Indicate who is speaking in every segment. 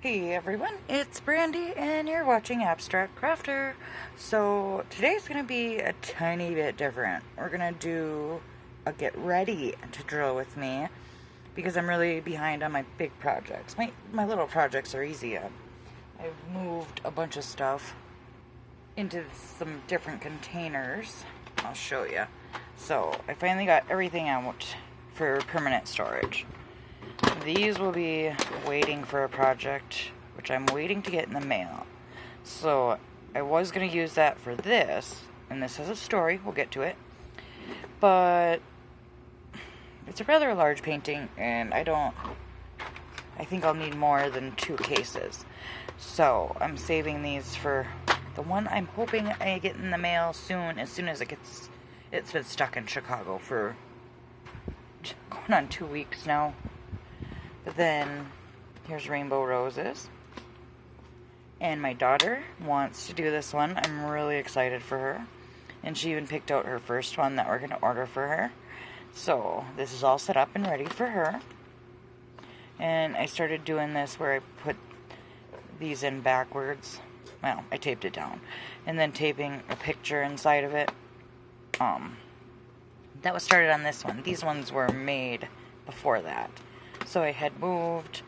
Speaker 1: Hey everyone, it's Brandy and you're watching Abstract Crafter. So today's going to be a tiny bit different. We're going to do a get ready to drill with me because I'm really behind on my big projects. My little projects are easy. I've moved a bunch of stuff into some different containers. I'll show you. So I finally got everything out for permanent storage. These will be waiting for a project, which I'm waiting to get in the mail. So I was going to use that for this, and this has a story, we'll get to it. But it's a rather large painting, and I think I'll need more than 2 cases. So I'm saving these for the one I'm hoping I get in the mail soon as it's been stuck in Chicago for going on 2 weeks now. But then, here's Rainbow Roses. And my daughter wants to do this one. I'm really excited for her. And she even picked out her first one that we're going to order for her. So, this is all set up and ready for her. And I started doing this where I put these in backwards. Well, I taped it down. And then taping a picture inside of it. That was started on this one. These ones were made before that. So I had moved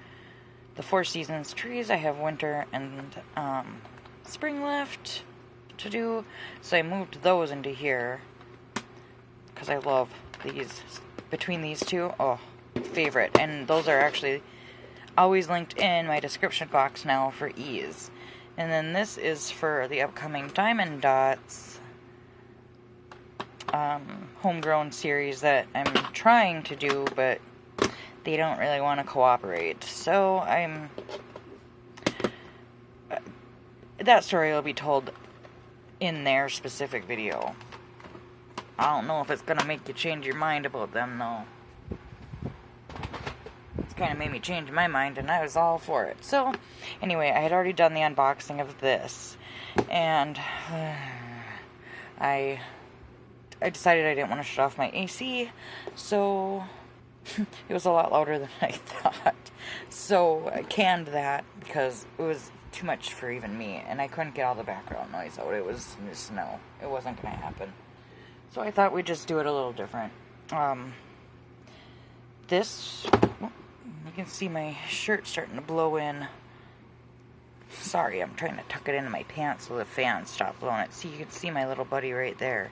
Speaker 1: the 4 seasons trees. I have winter and spring left to do. So I moved those into here because I love these. Between these two, oh, favorite. And those are actually always linked in my description box now for ease. And then this is for the upcoming Diamond Dots homegrown series that I'm trying to do, but they don't really want to cooperate. So that story will be told in their specific video. I don't know if it's gonna make you change your mind about them though. It's kind of made me change my mind and I was all for it. So anyway, I had already done the unboxing of this and I decided I didn't want to shut off my AC, so it was a lot louder than I thought. So I canned that because it was too much for even me. And I couldn't get all the background noise out. It was just no. It wasn't going to happen. So I thought we'd just do it a little different. This, you can see my shirt starting to blow in. Sorry, I'm trying to tuck it into my pants so the fan stopped blowing it. See, you can see my little buddy right there.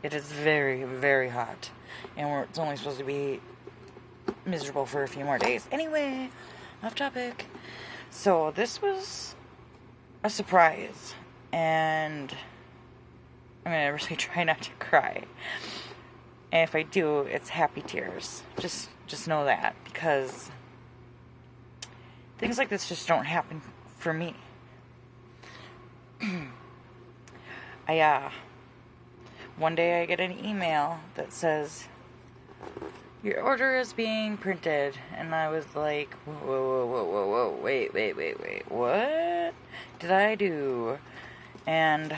Speaker 1: It is very, very hot. And it's only supposed to be miserable for a few more days. Anyway, off topic. So this was a surprise, and I'm gonna really try not to cry. And if I do, it's happy tears. Just know that, because things like this just don't happen for me. One day I get an email that says, your order is being printed. And I was like, whoa, wait, what did I do? And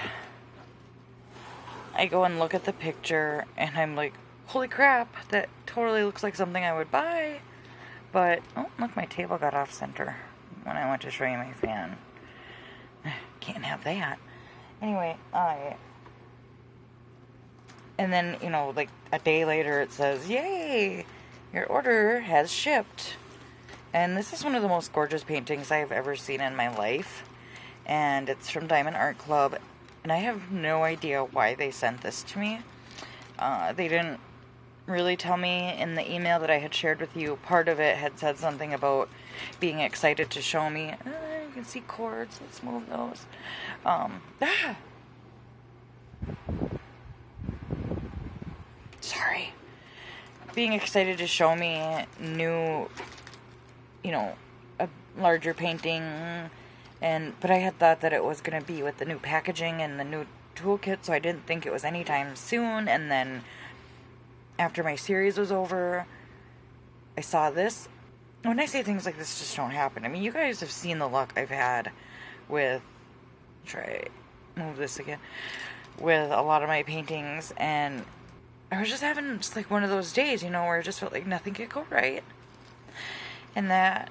Speaker 1: I go and look at the picture, and I'm like, holy crap, that totally looks like something I would buy. But, oh, look, my table got off center when I went to show you my fan. Can't have that. Anyway, and then, like a day later it says, yay, your order has shipped. And this is one of the most gorgeous paintings I've ever seen in my life. And it's from Diamond Art Club. And I have no idea why they sent this to me. They didn't really tell me in the email that I had shared with you. Part of it had said something about being excited to show me. You can see cords. Let's move those. Sorry. Being excited to show me new, a larger painting. But I had thought that it was going to be with the new packaging and the new toolkit, so I didn't think it was anytime soon. And then after my series was over, I saw this. When I say things like this just don't happen, I mean, you guys have seen the luck I've had with, move this again, with a lot of my paintings, and I was just having just like one of those days, where I just felt like nothing could go right. And that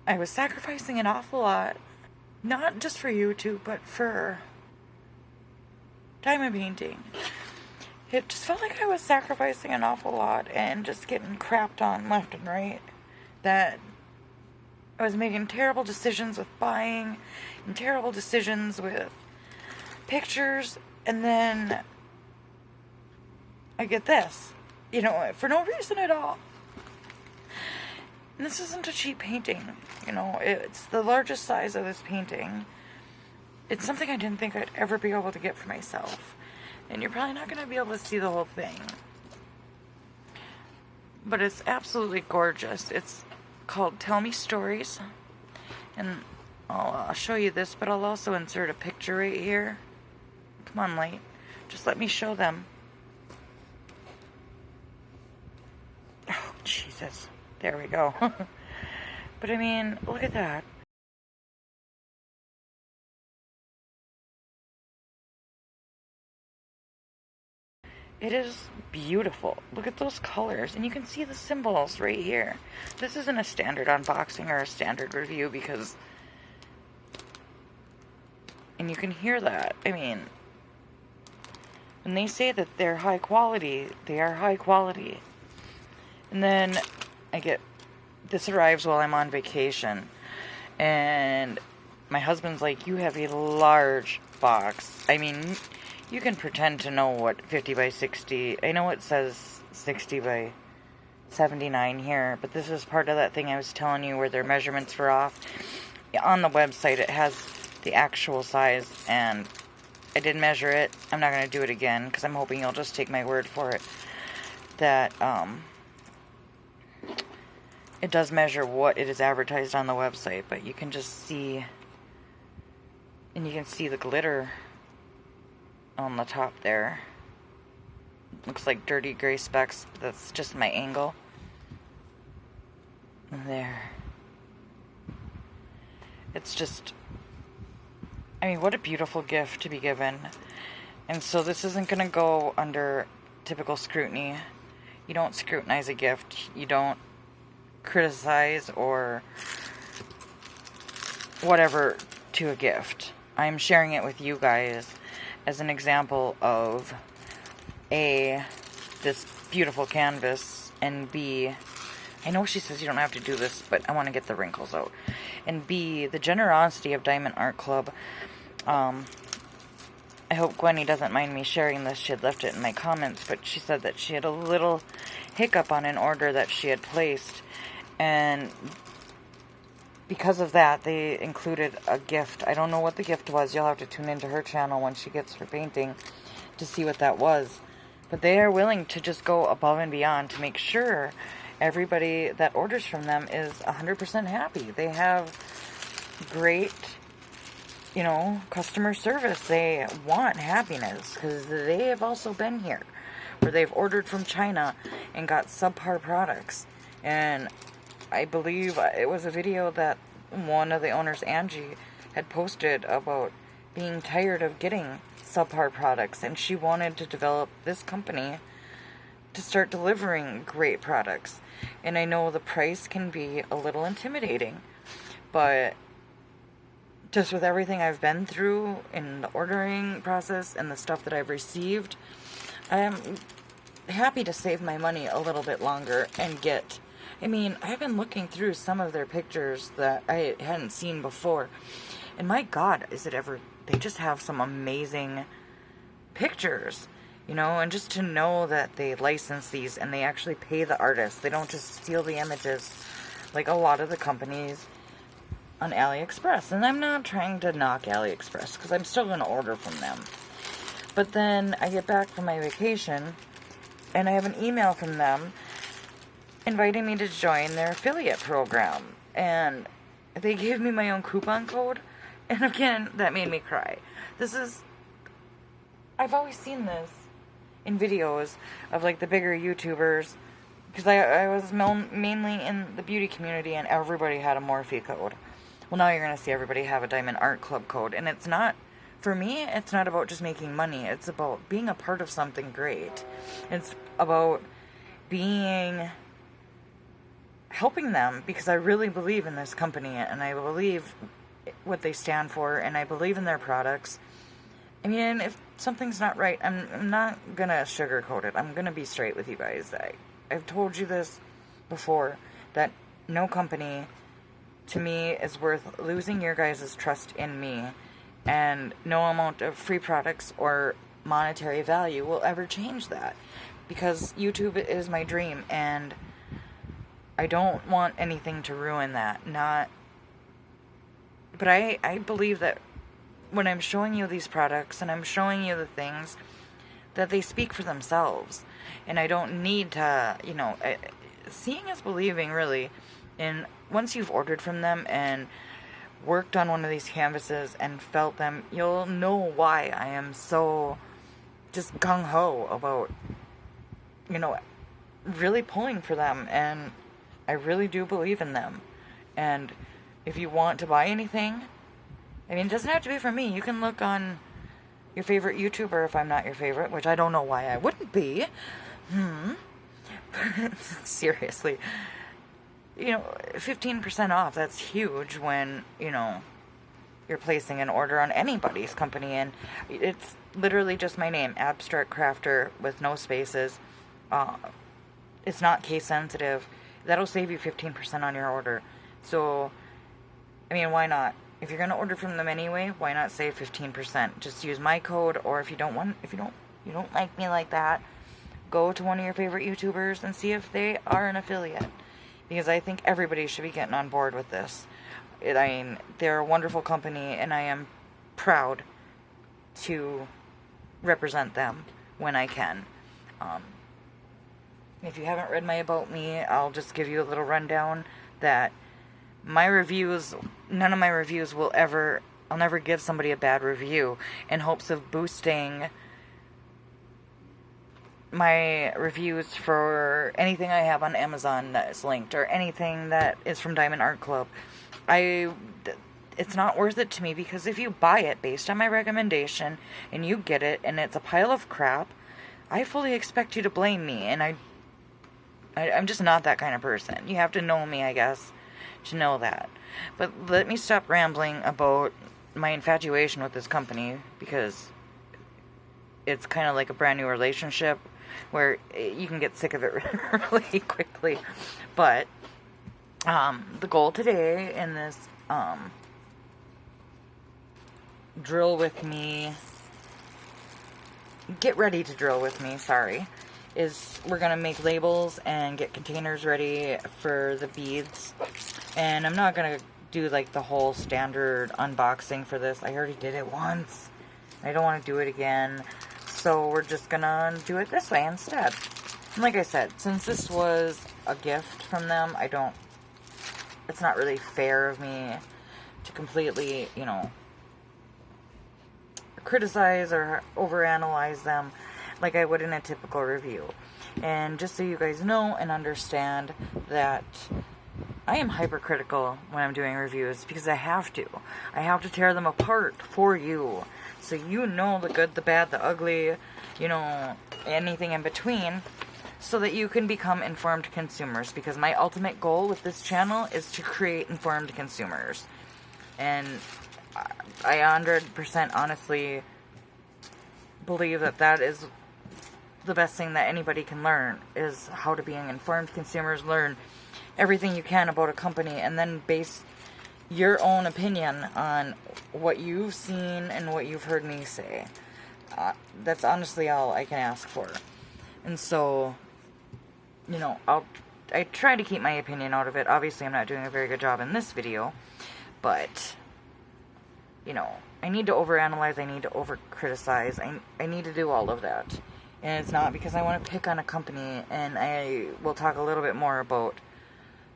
Speaker 1: I was sacrificing an awful lot, not just for YouTube, but for diamond painting. It just felt like I was sacrificing an awful lot and just getting crapped on left and right. That I was making terrible decisions with buying and terrible decisions with pictures, and then I get this, for no reason at all. And this isn't a cheap painting, it's the largest size of this painting. It's something I didn't think I'd ever be able to get for myself. And you're probably not going to be able to see the whole thing. But it's absolutely gorgeous. It's called Tell Me Stories. And I'll show you this, but I'll also insert a picture right here. Come on, light. Just let me show them. Oh, Jesus. There we go. But I mean, look at that. It is beautiful. Look at those colors. And you can see the symbols right here. This isn't a standard unboxing or a standard review because... And you can hear that. I mean, when they say that they're high quality, they are high quality. And then this arrives while I'm on vacation. And my husband's like, you have a large box. I mean... You can pretend to know what 50 by 60... I know it says 60 by 79 here, but this is part of that thing I was telling you where their measurements were off. On the website, it has the actual size, and I did measure it. I'm not going to do it again, because I'm hoping you'll just take my word for it. That, it does measure what it is advertised on the website, but you can just see... And you can see the glitter on the top there. Looks like dirty gray specks, but that's just my angle. There. It's just... I mean, what a beautiful gift to be given. And so this isn't going to go under typical scrutiny. You don't scrutinize a gift. You don't criticize or whatever to a gift. I'm sharing it with you guys as an example of A, this beautiful canvas, and B, I know she says you don't have to do this, but I want to get the wrinkles out, and B, the generosity of Diamond Art Club. I hope Gwenny doesn't mind me sharing this. She had left it in my comments, but she said that she had a little hiccup on an order that she had placed, and because of that, they included a gift. I don't know what the gift was. You'll have to tune into her channel when she gets her painting to see what that was. But they are willing to just go above and beyond to make sure everybody that orders from them is 100% happy. They have great, customer service. They want happiness because they have also been here where they've ordered from China and got subpar products. And I believe it was a video that one of the owners, Angie, had posted about being tired of getting subpar products, and she wanted to develop this company to start delivering great products. And I know the price can be a little intimidating, but just with everything I've been through in the ordering process and the stuff that I've received, I'm happy to save my money a little bit longer and get... I've been looking through some of their pictures that I hadn't seen before. And my God, they just have some amazing pictures, and just to know that they license these and they actually pay the artists. They don't just steal the images like a lot of the companies on AliExpress. And I'm not trying to knock AliExpress because I'm still going to order from them. But then I get back from my vacation and I have an email from them inviting me to join their affiliate program, and they gave me my own coupon code, and again, that made me cry. I've always seen this in videos of like the bigger YouTubers, because I was mainly in the beauty community and everybody had a Morphe code. Well, now you're going to see everybody have a Diamond Art Club code, and it's not, for me, it's not about just making money, it's about being a part of something great. It's about being helping them because I really believe in this company and I believe what they stand for and I believe in their products. I mean, if something's not right, I'm not gonna sugarcoat it. I'm gonna be straight with you guys. I've told you this before, that no company to me is worth losing your guys' trust in me, and no amount of free products or monetary value will ever change that, because YouTube is my dream and I don't want anything to ruin that. But I believe that when I'm showing you these products and I'm showing you the things, that they speak for themselves. And I don't need to, seeing is believing, really. And once you've ordered from them and worked on one of these canvases and felt them, you'll know why I am so just gung-ho about, really pulling for them. And I really do believe in them. And if you want to buy anything, I mean, it doesn't have to be from me. You can look on your favorite YouTuber if I'm not your favorite, which I don't know why I wouldn't be. Seriously. 15% off, that's huge when, you're placing an order on anybody's company. And it's literally just my name, Abstract Crafter, with no spaces. It's not case sensitive. That'll save you 15% on your order. So, I mean, why not? If you're going to order from them anyway, why not save 15%? Just use my code, or if you don't like me like that, go to one of your favorite YouTubers and see if they are an affiliate. Because I think everybody should be getting on board with this. They're a wonderful company, and I am proud to represent them when I can. If you haven't read my About Me, I'll just give you a little rundown that none of my reviews I'll never give somebody a bad review in hopes of boosting my reviews for anything I have on Amazon that is linked, or anything that is from Diamond Art Club. It's not worth it to me, because if you buy it based on my recommendation and you get it and it's a pile of crap, I fully expect you to blame me, and I'm just not that kind of person. You have to know me, I guess, to know that. But let me stop rambling about my infatuation with this company, because it's kind of like a brand new relationship where you can get sick of it really quickly. But the goal today in this drill with me, get ready to drill with me, sorry, is we're going to make labels and get containers ready for the beads. And I'm not going to do like the whole standard unboxing for this. I already did it once. I don't want to do it again. So we're just going to do it this way instead. And like I said, since this was a gift from them, it's not really fair of me to completely, criticize or overanalyze them like I would in a typical review. And just so you guys know and understand that I am hypercritical when I'm doing reviews, because I have to. I have to tear them apart for you, so you know the good, the bad, the ugly, anything in between, so that you can become informed consumers. Because my ultimate goal with this channel is to create informed consumers. And I 100% honestly believe that is the best thing that anybody can learn, is how to be an informed consumers. Learn everything you can about a company, and then base your own opinion on what you've seen and what you've heard me say. That's honestly all I can ask for. And so, I try to keep my opinion out of it. Obviously, I'm not doing a very good job in this video, but, I need to overanalyze, I need to over-criticize, I need to do all of that. And it's not because I want to pick on a company, and I will talk a little bit more about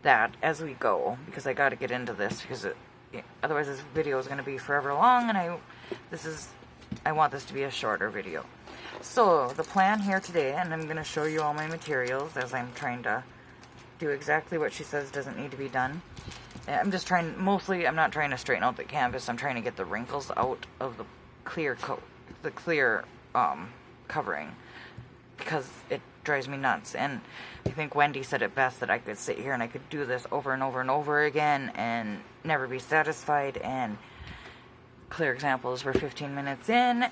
Speaker 1: that as we go, because I got to get into this, because otherwise this video is going to be forever long, and I want this to be a shorter video. So the plan here today, and I'm going to show you all my materials as I'm trying to do exactly what she says doesn't need to be done. I'm not trying to straighten out the canvas, I'm trying to get the wrinkles out of the clear coat, the clear covering, because drives me nuts. And I think Wendy said it best, that I could sit here and I could do this over and over and over again and never be satisfied. And clear examples, we're 15 minutes in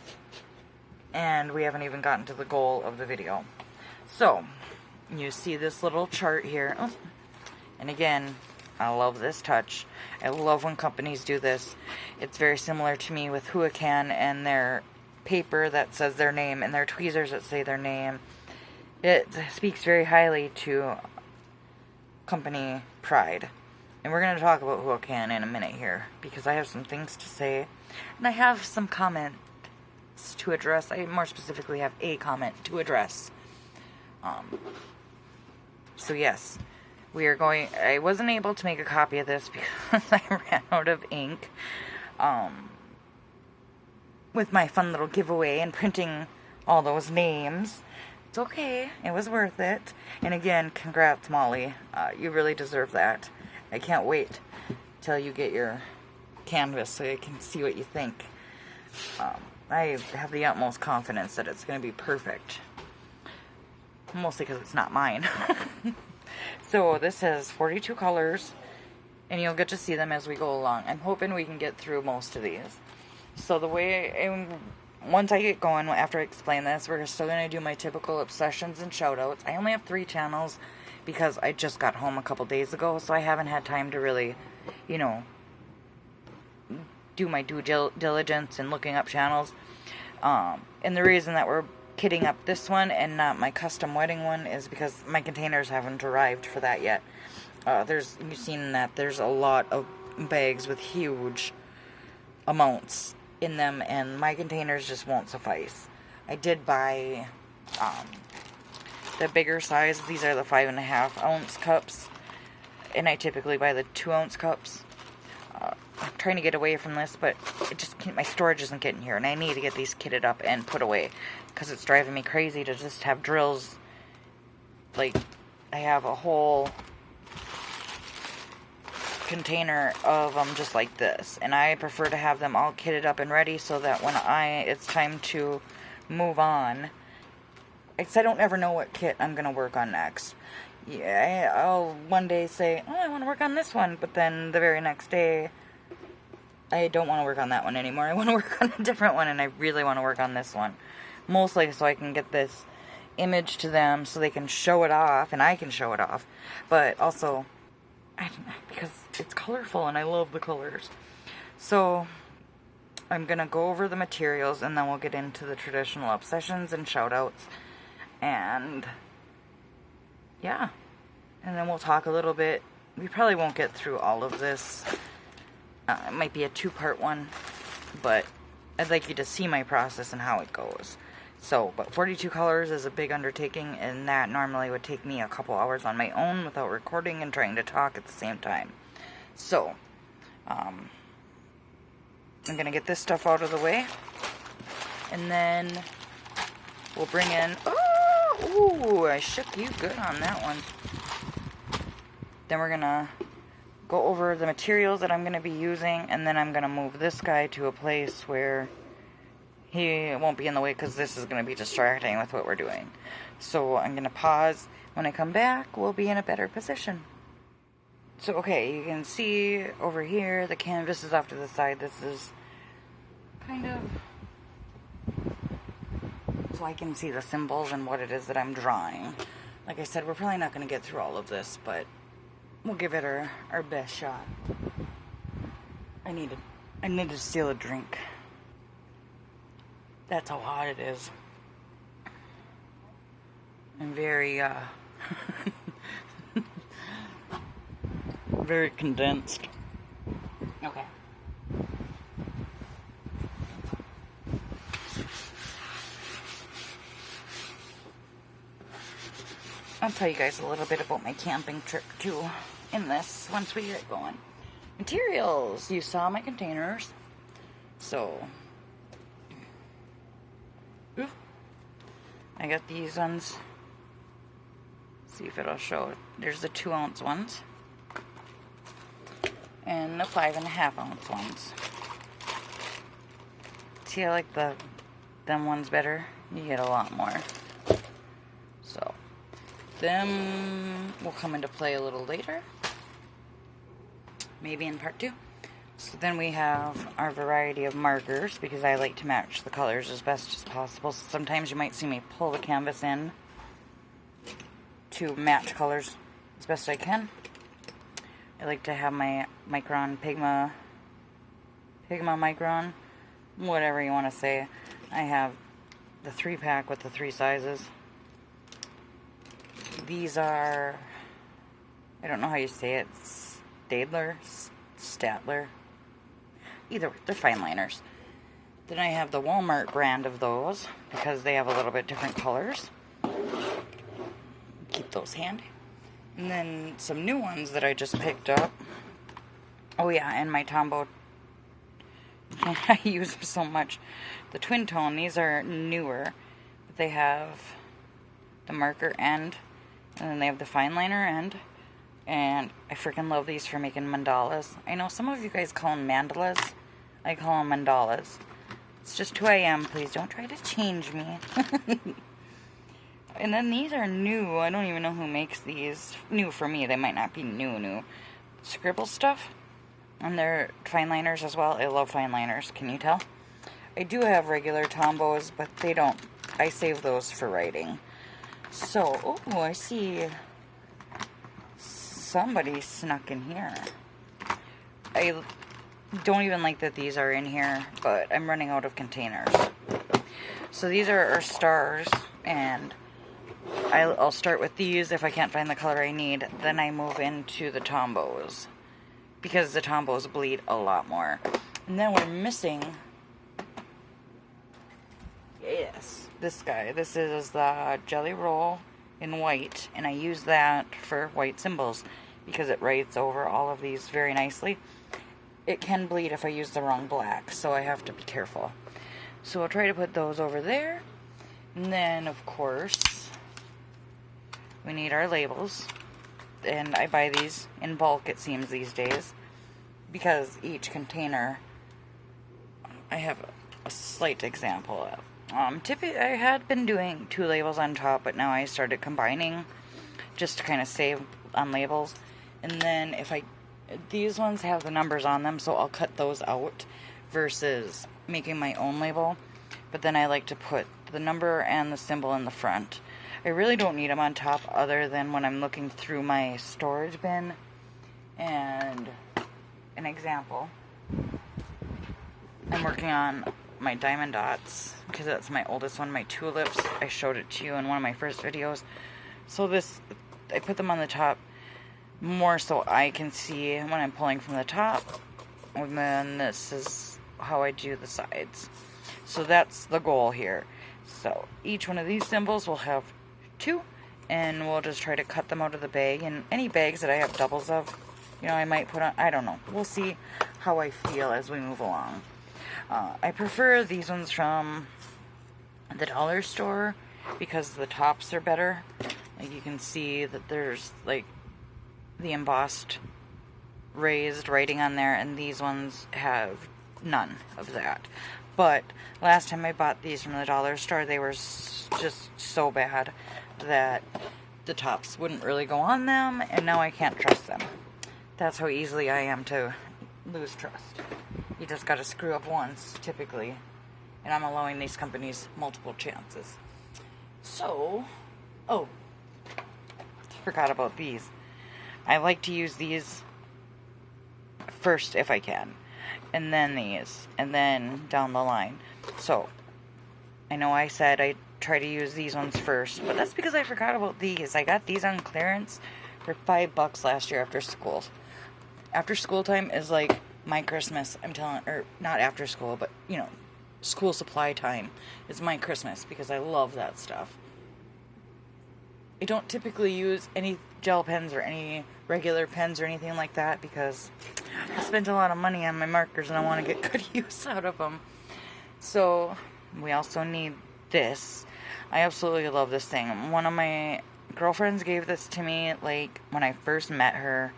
Speaker 1: and we haven't even gotten to the goal of the video. So you see this little chart here. Oh, and again, I love this touch. I love when companies do this. It's very similar to me with Huacan and their paper that says their name and their tweezers that say their name. It speaks very highly to company pride. And we're going to talk about Huacan in a minute here, because I have some things to say and I have some comments to address. I more specifically have a comment to address. So yes, we are going, I wasn't able to make a copy of this because I ran out of ink with my fun little giveaway and printing all those names. It's okay, it was worth it. And again, congrats, Molly. You really deserve that. I can't wait till you get your canvas so I can see what you think. I have the utmost confidence that it's going to be perfect. Mostly because it's not mine. So this has 42 colors, and you'll get to see them as we go along. I'm hoping we can get through most of these. So the way, once I get going, after I explain this, we're still going to do my typical obsessions and shoutouts. I only have 3 channels because I just got home a couple days ago, so I haven't had time to really, you know, do my due diligence and looking up channels. And the reason that we're kitting up this one and not my custom wedding one is because my containers haven't arrived for that yet. You've seen that there's a lot of bags with huge amounts in them, and my containers just won't suffice. I did buy the bigger size. These are the 5.5 ounce cups, and I typically buy the 2 ounce cups. I'm trying to get away from this, but it just can't, my storage isn't getting here, and I need to get these kitted up and put away, because it's driving me crazy to just have drills. Like, I have a whole container of them just like this, and I prefer to have them all kitted up and ready so that when it's time to move on, because I don't ever know what kit I'm going to work on next. Yeah, I'll one day say, oh, I want to work on this one, but then the very next day, I don't want to work on that one anymore. I want to work on a different one, and I really want to work on this one. Mostly so I can get this image to them so they can show it off, and I can show it off. But also, because it's colorful, and I love the colors. So, I'm going to go over the materials, and then we'll get into the traditional obsessions and shoutouts. And, yeah. And then we'll talk a little bit. We probably won't get through all of this. It might be a 2-part one, but I'd like you to see my process and how it goes. So, but 42 colors is a big undertaking, and that normally would take me a couple hours on my own without recording and trying to talk at the same time. So, I'm going to get this stuff out of the way, and then we'll bring in, ooh, I shook you good on that one. Then we're going to go over the materials that I'm going to be using, and then I'm going to move this guy to a place where he won't be in the way, because this is going to be distracting with what we're doing. So I'm going to pause. When I come back, we'll be in a better position. So, okay, you can see over here, the canvas is off to the side. This is kind of so I can see the symbols and what it is that I'm drawing. Like I said, we're probably not going to get through all of this, but we'll give it our best shot. I need to steal a drink. That's how hot it is. I'm very, very condensed. Okay. I'll tell you guys a little bit about my camping trip too in this once we get going. Materials. You saw my containers. So, I got these ones. See if it'll show. There's the 2 ounce ones. And the 5.5 ounce ones. See, I like them ones better. You get a lot more. So, them will come into play a little later, maybe in part 2. So then we have our variety of markers, because I like to match the colors as best as possible. So sometimes you might see me pull the canvas in to match colors as best I can. I like to have my Micron Pigma Micron, whatever you want to say. I have the 3-pack with the 3 sizes. These are, I don't know how you say it, Statler. Either way, they're fine liners. Then I have the Walmart brand of those, because they have a little bit different colors. Keep those handy. And then some new ones that I just picked up. Oh yeah, and my Tombow. I use them so much. The twin tone, these are newer. But they have the marker end, and then they have the fine liner end. And I freaking love these for making mandalas. I know some of you guys call them mandalas. I call them mandalas. It's just who I am. Please don't try to change me. And then these are new. I don't even know who makes these. New for me. They might not be new. Scribble stuff. And they're fine liners as well. I love fine liners. Can you tell? I do have regular Tombows, but they don't. I save those for writing. So, oh, I see somebody snuck in here. I don't even like that these are in here, but I'm running out of containers. So these are our stars, and I'll start with these if I can't find the color I need. Then I move into the Tombows, because the Tombows bleed a lot more. And then we're missing, yes, this guy. This is the Jelly Roll in white, and I use that for white symbols because it writes over all of these very nicely. It can bleed if I use the wrong black, so I have to be careful. So I'll try to put those over there. And then, of course, we need our labels. And I buy these in bulk, it seems, these days, because each container, I have a slight example of. Typically, I had been doing 2 labels on top, but now I started combining just to kind of save on labels. And then these ones have the numbers on them, so I'll cut those out versus making my own label. But then I like to put the number and the symbol in the front. I really don't need them on top other than when I'm looking through my storage bin. And an example, I'm working on my diamond dots, because that's my oldest one, my tulips. I showed it to you in one of my first videos. So I put them on the top more so I can see when I'm pulling from the top. And then this is how I do the sides. So that's the goal here. So each one of these symbols will have 2, and we'll just try to cut them out of the bag. And any bags that I have doubles of, I might put on, I don't know. We'll see how I feel as we move along. I prefer these ones from the dollar store because the tops are better. Like, you can see that there's like the embossed raised writing on there, and these ones have none of that. But last time I bought these from the dollar store, they were just so bad that the tops wouldn't really go on them, and now I can't trust them. That's how easily I am to lose trust. You just gotta screw up once, typically, and I'm allowing these companies multiple chances. So, forgot about these. I like to use these first if I can, and then these, and then down the line. So, I know I said I try to use these ones first, but that's because I forgot about these. I got these on clearance for $5 last year after school. After school time is like my Christmas, I'm telling, or not after school, but school supply time is my Christmas because I love that stuff. I don't typically use any gel pens or any regular pens or anything like that because I spent a lot of money on my markers and I want to get good use out of them. So we also need this. I absolutely love this thing. One of my girlfriends gave this to me like when I first met her.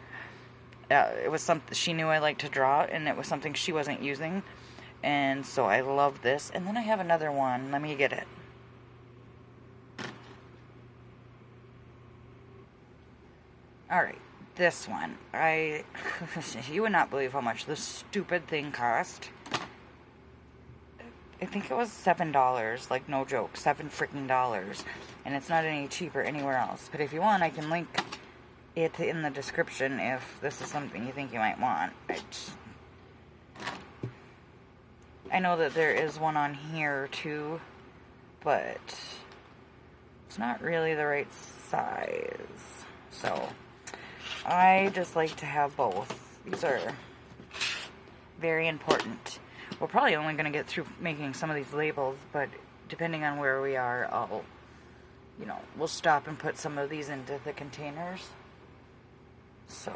Speaker 1: It was something she knew I liked to draw, and it was something she wasn't using, and so I love this. And then I have another one. Let me get it. Alright, this one. You would not believe how much this stupid thing cost. I think it was $7, like no joke, $7 freaking dollars. And it's not any cheaper anywhere else. But if you want, I can link it in the description if this is something you think you might want. I know that there is one on here too, but it's not really the right size. So I just like to have both. These are very important. We're probably only going to get through making some of these labels, but depending on where we are, we'll stop and put some of these into the containers. So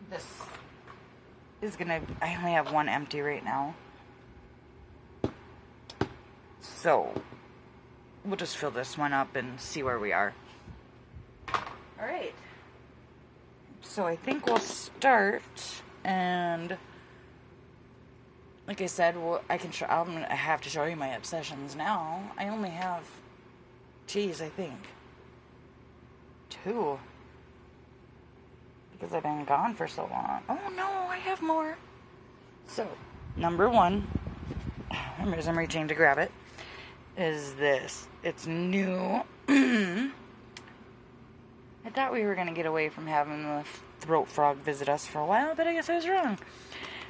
Speaker 1: this is gonna, I only have one empty right now. So we'll just fill this one up and see where we are. Alright. So I think we'll start, and like I said, I'm gonna have to show you my obsessions now. I only have, I think 2. Because I've been gone for so long. Oh no, I have more. So, number 1, as I'm reaching to grab it, is this. It's new. I thought we were going to get away from having the throat frog visit us for a while, but I guess I was wrong.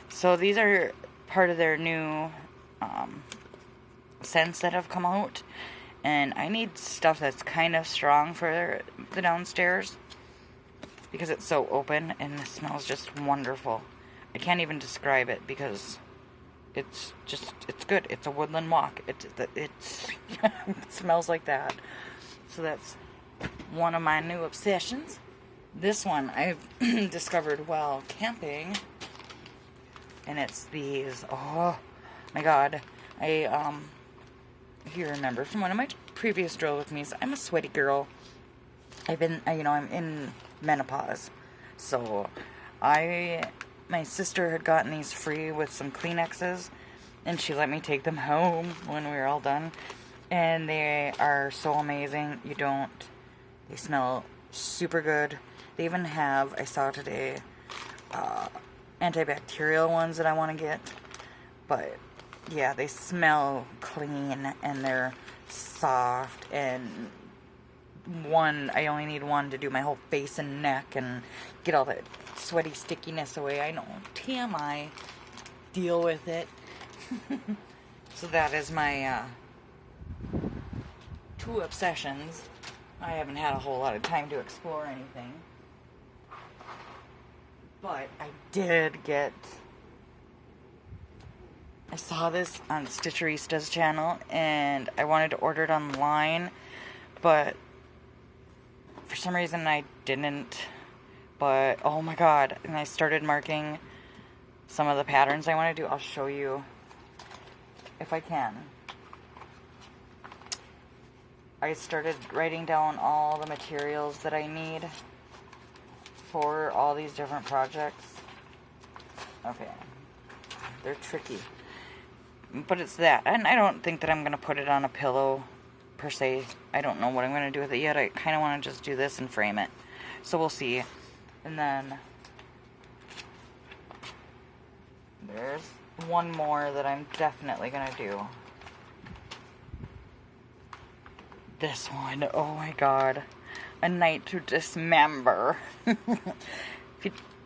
Speaker 1: So these are part of their new scents that have come out. And I need stuff that's kind of strong for the downstairs, because it's so open and it smells just wonderful. I can't even describe it because it's good. It's a woodland walk. It smells like that. So that's one of my new obsessions. This one I've discovered while camping, and it's these. Oh my god. If you remember from one of my previous drill with me's, I'm a sweaty girl. I'm in menopause. So my sister had gotten these free with some Kleenexes, and she let me take them home when we were all done. And they are so amazing. They smell super good. They even have, I saw today, antibacterial ones that I want to get. But yeah, they smell clean and they're soft, and I only need one to do my whole face and neck and get all that sweaty stickiness away. I know, TMI, deal with it. So that is my 2 obsessions. I haven't had a whole lot of time to explore anything, but I saw this on Stitcherista's channel, and I wanted to order it online, but for some reason I didn't. But oh my god, and I started marking some of the patterns I want to do. I'll show you if I can. I started writing down all the materials that I need for all these different projects. Okay, they're tricky, but it's that, and I don't think that I'm going to put it on a pillow per se. I don't know what I'm going to do with it yet. I kind of want to just do this and frame it, so we'll see. And then there's one more that I'm definitely going to do. This one, oh my god, A Night to Dismember.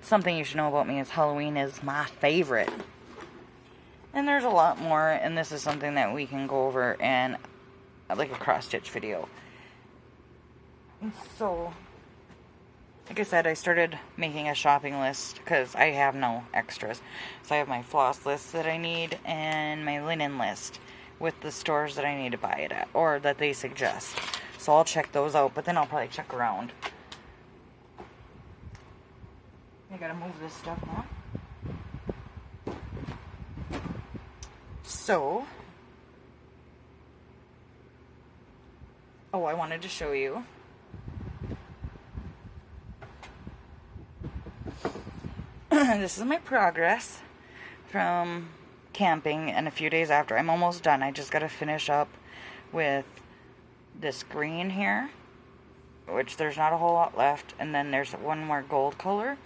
Speaker 1: Something you should know about me is Halloween is my favorite. And there's a lot more, and this is something that we can go over in like a cross-stitch video. And so, like I said, I started making a shopping list because I have no extras. So I have my floss list that I need and my linen list with the stores that I need to buy it at, or that they suggest. So I'll check those out, but then I'll probably check around. I gotta move this stuff now. So, I wanted to show you. This is my progress from camping, and a few days after. I'm almost done. I just gotta finish up with this green here. which there's not a whole lot left, and then there's one more gold color,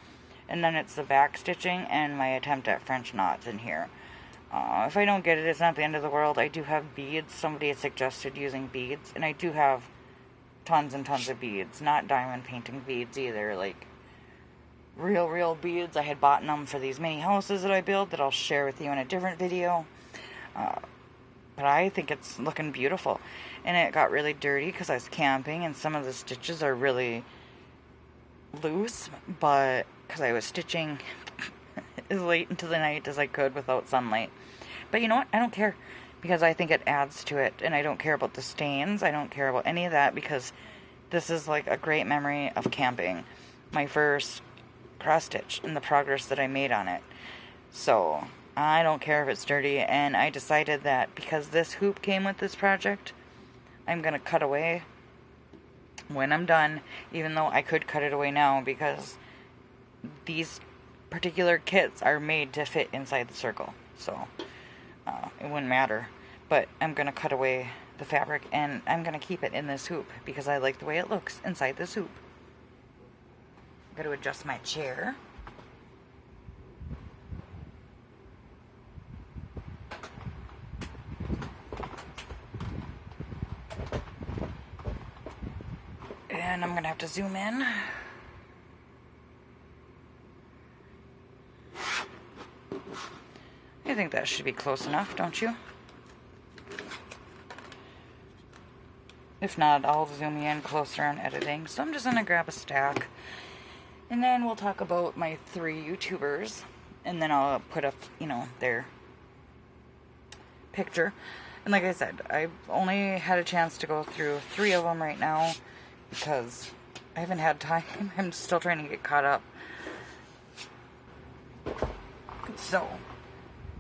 Speaker 1: and then it's the back stitching and my attempt at French knots in here. If I don't get it, it's not the end of the world. I do have beads. Somebody had suggested using beads, and I do have tons and tons of beads. Not diamond painting beads either, like real beads. I had bought them for these mini houses that I built that I'll share with you in a different video. But I think it's looking beautiful. And it got really dirty because I was camping, and some of the stitches are really loose, but because I was stitching as late into the night as I could without sunlight. But you know what? I don't care, because I think it adds to it, and I don't care about the stains. I don't care about any of that, because this is like a great memory of camping. My first cross stitch and the progress that I made on it. So I don't care if it's dirty, and I decided that because this hoop came with this project, I'm going to cut away when I'm done, even though I could cut it away now, because these particular kits are made to fit inside the circle. So it wouldn't matter. But I'm going to cut away the fabric, and I'm going to keep it in this hoop because I like the way it looks inside this hoop. I'm going to adjust my chair. And I'm going to have to zoom in. I think that should be close enough, don't you? If not, I'll zoom you in closer on editing. So I'm just going to grab a stack. And then we'll talk about my 3 YouTubers. And then I'll put up, you know, their picture. And like I said, I've only had a chance to go through 3 of them right now, because I haven't had time. I'm still trying to get caught up. So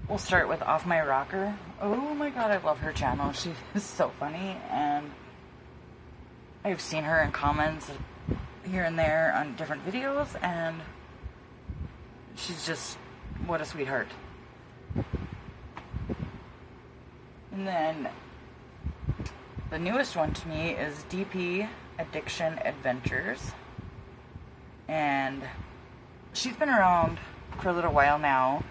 Speaker 1: we'll start with Off My Rocker. Oh my god, I love her channel. She is so funny, and I've seen her in comments here and there on different videos, and she's just, what a sweetheart. And then the newest one to me is DP Addiction Adventures, and she's been around for a little while now.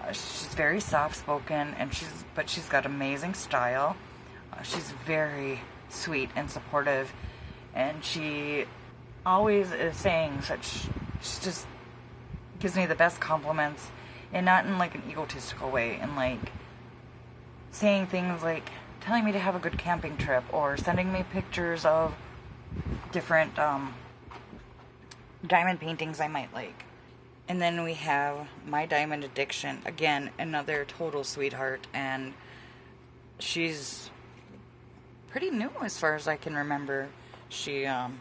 Speaker 1: She's very soft-spoken, and she's got amazing style. She's very sweet and supportive, and she always is saying she just gives me the best compliments, and not in like an egotistical way, and like saying things like telling me to have a good camping trip, or sending me pictures of different diamond paintings I might like. And then we have My Diamond Addiction. Again, another total sweetheart, and she's pretty new as far as I can remember. She, I'm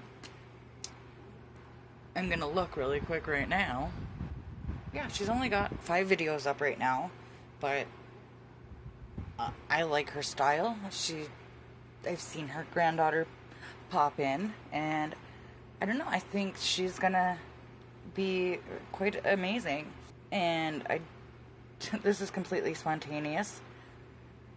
Speaker 1: gonna look really quick right now. Yeah, she's only got 5 videos up right now, but I like her style. I've seen her granddaughter pop in, and I don't know, I think she's gonna be quite amazing. And this is completely spontaneous,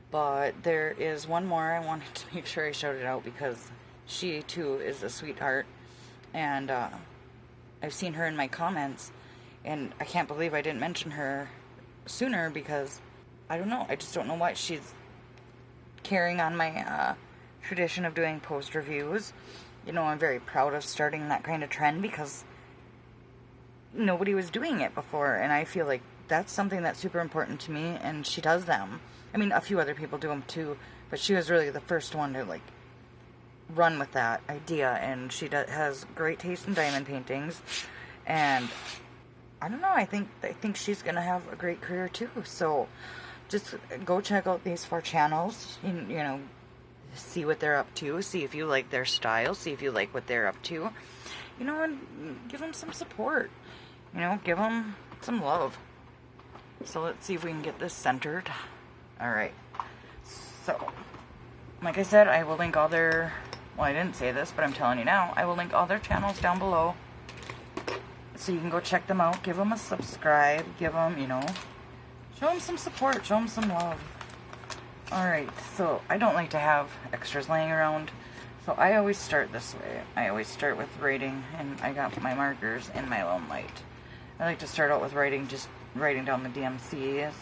Speaker 1: but there is one more I wanted to make sure I shouted out, because she too is a sweetheart, and I've seen her in my comments, and I can't believe I didn't mention her sooner, because I don't know, I just don't know why. She's carrying on my tradition of doing post reviews. You know, I'm very proud of starting that kind of trend, because nobody was doing it before, and I feel like that's something that's super important to me, and she does them. I mean, a few other people do them too, but she was really the first one to like run with that idea, and she has great taste in diamond paintings, and I don't know, I think she's gonna have a great career too. So just go check out these 4 channels, you know, see what they're up to, see if you like their style, see if you like what they're up to, you know, and give them some support, you know, give them some love. So let's see if we can get this centered. Alright, so like I said, I will link all their, well, I didn't say this, but I'm telling you now, I will link all their channels down below, so you can go check them out, give them a subscribe, give them, you know, show them some support, show them some love. Alright, so I don't like to have extras laying around, So I always start this way. I always start with writing, and I got my markers in my lone light. I like to start out with writing, just writing down the DMCs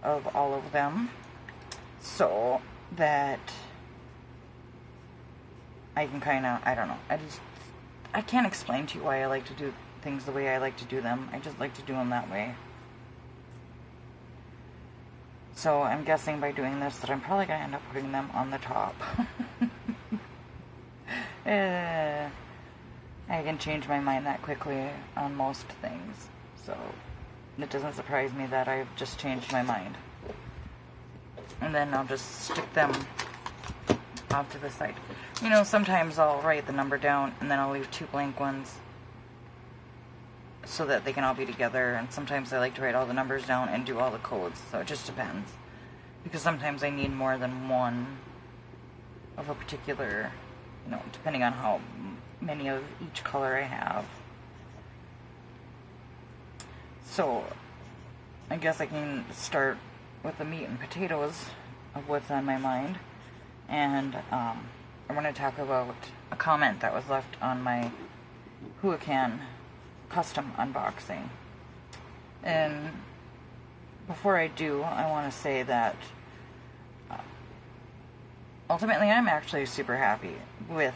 Speaker 1: of all of them, so that I can kind of, I don't know, I can't explain to you why I like to do things the way I like to do them. I just like to do them that way. So I'm guessing by doing this that I'm probably going to end up putting them on the top. I can change my mind that quickly on most things. So it doesn't surprise me that I've just changed my mind. And then I'll just stick them off to the side. You know, sometimes I'll write the number down and then I'll leave 2 blank ones so that they can all be together. And sometimes I like to write all the numbers down and do all the codes. So it just depends. Because sometimes I need more than one of a particular, you know, depending on how many of each color I have. So I guess I can start with the meat and potatoes of what's on my mind. And I want to talk about a comment that was left on my Huracan custom unboxing. And before I do, I want to say that ultimately I'm actually super happy with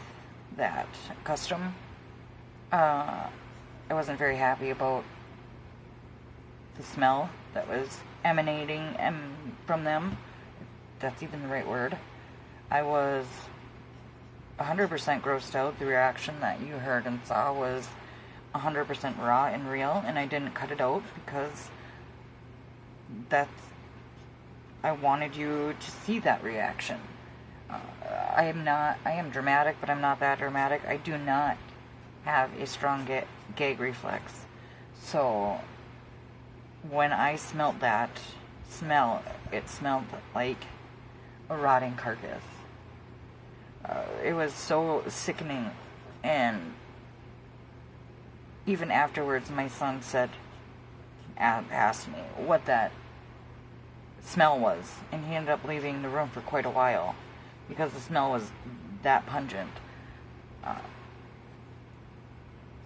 Speaker 1: that custom. I wasn't very happy about the smell that was emanating from them, if that's even the right word. I was 100% grossed out. The reaction that you heard and saw was 100% raw and real, and I didn't cut it out because I wanted you to see that reaction. I am dramatic, but I'm not that dramatic. I do not have a strong gag reflex. So when I smelled that smell, it smelled like a rotting carcass. It was so sickening, and even afterwards my son asked me what that smell was, and he ended up leaving the room for quite a while because the smell was that pungent.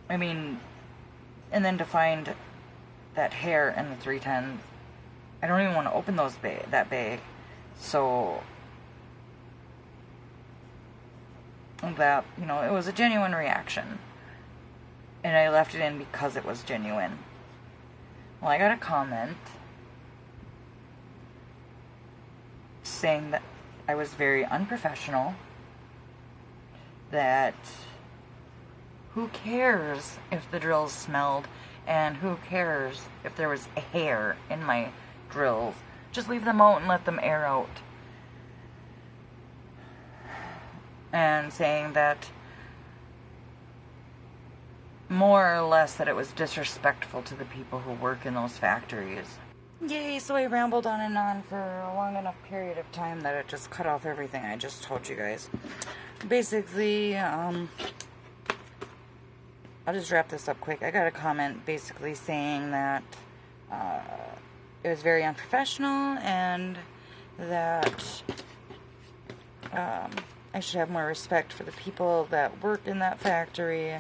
Speaker 1: I mean, and then to find that hair in the 310s, I don't even want to open that bag. So that, you know, it was a genuine reaction, and I left it in because it was genuine. Well, I got a comment saying that I was very unprofessional, that who cares if the drills smelled, and who cares if there was a hair in my drills, just leave them out and let them air out. And saying that more or less that it was disrespectful to the people who work in those factories. Yay, so I rambled on and on for a long enough period of time that it just cut off everything I just told you guys. Basically, I'll just wrap this up quick. I got a comment basically saying that it was very unprofessional, and that I should have more respect for the people that work in that factory,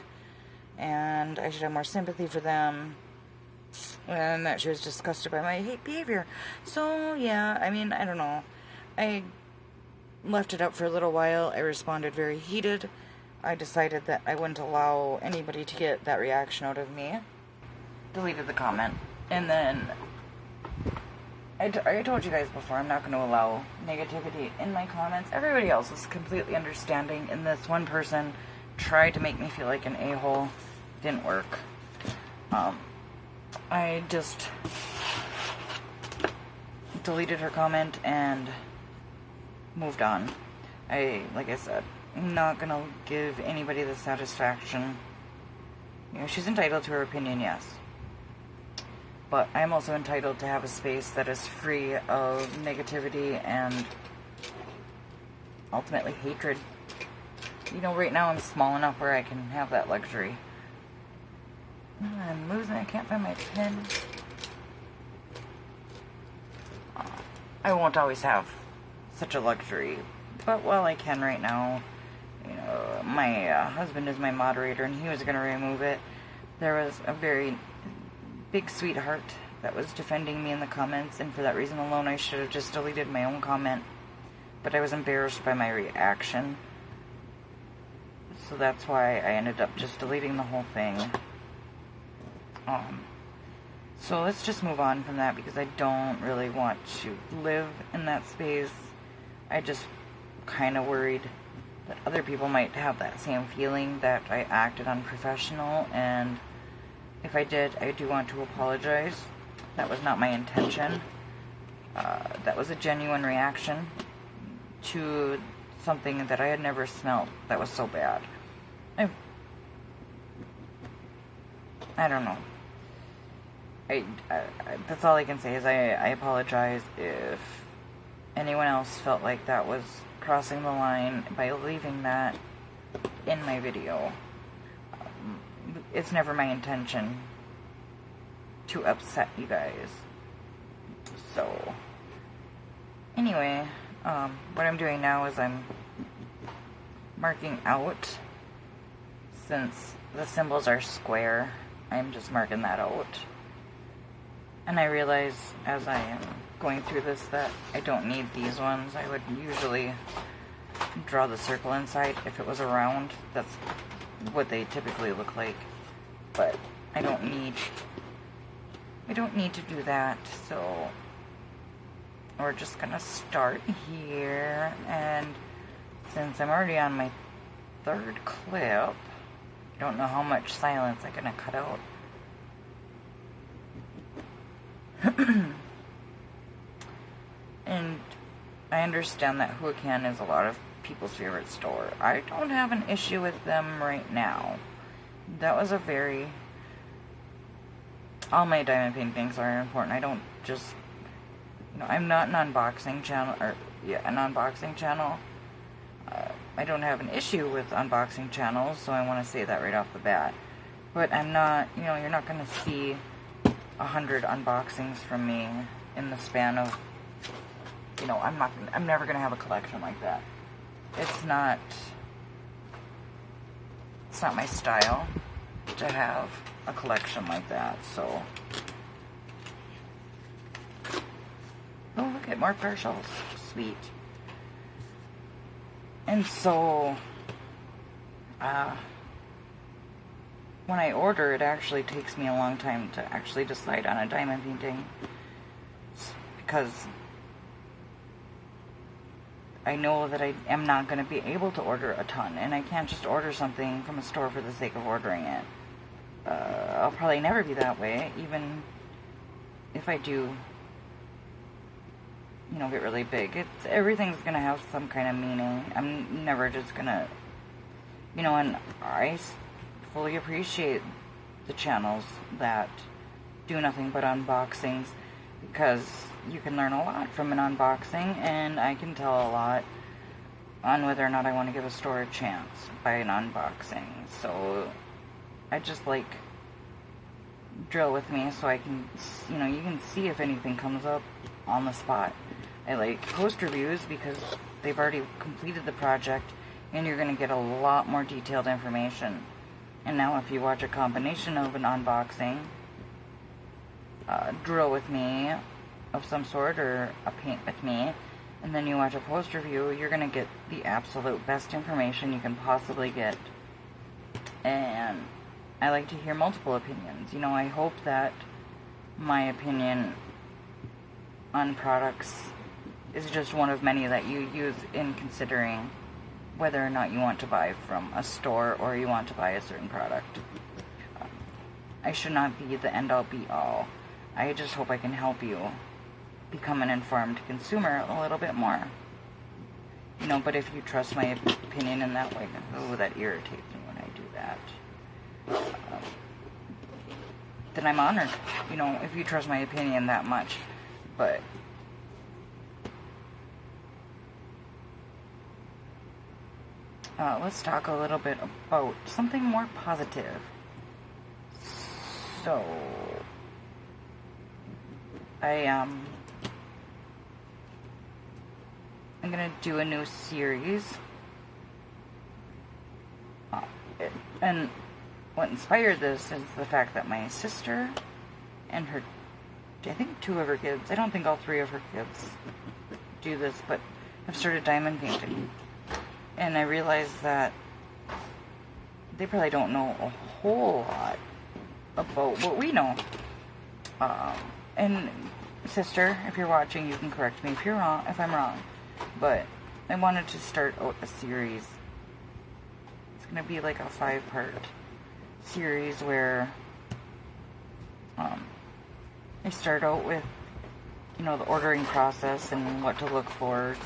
Speaker 1: and I should have more sympathy for them, and that she was disgusted by my behavior. So, yeah, I mean, I don't know. I left it up for a little while. I responded very heated. I decided that I wouldn't allow anybody to get that reaction out of me. Deleted the comment. And then I told you guys before, I'm not going to allow negativity in my comments. Everybody else was completely understanding, and this one person tried to make me feel like an a-hole. Didn't work. I just deleted her comment and moved on. Like I said, I'm not going to give anybody the satisfaction. You know, she's entitled to her opinion, yes. But I'm also entitled to have a space that is free of negativity and ultimately hatred. You know, right now I'm small enough where I can have that luxury. I'm losing, I can't find my pen. I won't always have such a luxury, but while I can right now, my husband is my moderator, and he was going to remove it. There was a very big sweetheart that was defending me in the comments, and for that reason alone, I should have just deleted my own comment. But I was embarrassed by my reaction, so that's why I ended up just deleting the whole thing. So let's just move on from that, because I don't really want to live in that space. I just kind of worried that other people might have that same feeling, that I acted unprofessional, and if I did, I do want to apologize. That was not my intention. That was a genuine reaction to something that I had never smelled that was so bad. I don't know. That's all I can say is I apologize if anyone else felt like that was crossing the line by leaving that in my video. It's never my intention to upset you guys. So, anyway, what I'm doing now is I'm marking out, since the symbols are square, I'm just marking that out. And I realize as I am going through this that I don't need these ones. I would usually draw the circle inside if it was a round. That's what they typically look like. But I don't need to do that, so we're just gonna start here. And since I'm already on my third clip, I don't know how much silence I'm gonna cut out. And I understand that Huacan is a lot of people's favorite store. I don't have an issue with them right now. That was a very... All my diamond paintings are important. I don't just... I'm not an unboxing channel, an unboxing channel. I don't have an issue with unboxing channels, so I want to say that right off the bat. But I'm not, you're not going to see 100 unboxings from me in the span of, I'm never going to have a collection like that. It's not my style to have a collection like that, so. Oh, look at more partials. Sweet. And so, when I order, it actually takes me a long time to actually decide on a diamond painting, because I know that I am not going to be able to order a ton, and I can't just order something from a store for the sake of ordering it. I'll probably never be that way, even if I do, get really big. Everything's going to have some kind of meaning. I'm never just going to, and I fully appreciate the channels that do nothing but unboxings, because you can learn a lot from an unboxing, and I can tell a lot on whether or not I want to give a store a chance by an unboxing. So I just like drill with me so I can, you can see if anything comes up on the spot. I like post reviews because they've already completed the project, and you're going to get a lot more detailed information. And now if you watch a combination of an unboxing, drill with me of some sort, or a paint with me, and then you watch a post review, you're going to get the absolute best information you can possibly get. And I like to hear multiple opinions. I hope that my opinion on products is just one of many that you use in considering whether or not you want to buy from a store or you want to buy a certain product. I should not be the end-all be-all. I just hope I can help you become an informed consumer a little bit more. But if you trust my opinion in that way, then, that irritates me when I do that. Then I'm honored, if you trust my opinion that much. But let's talk a little bit about something more positive. So, I'm gonna do a new series And what inspired this is the fact that my sister and her, I think 2 of her kids, I don't think all 3 of her kids do this, but have started diamond painting. And I realized that they probably don't know a whole lot about what we know. And sister, if you're watching, you can correct me if I'm wrong. But I wanted to start out a series. It's gonna be like a 5-part series where I start out with, you know, the ordering process and what to look for.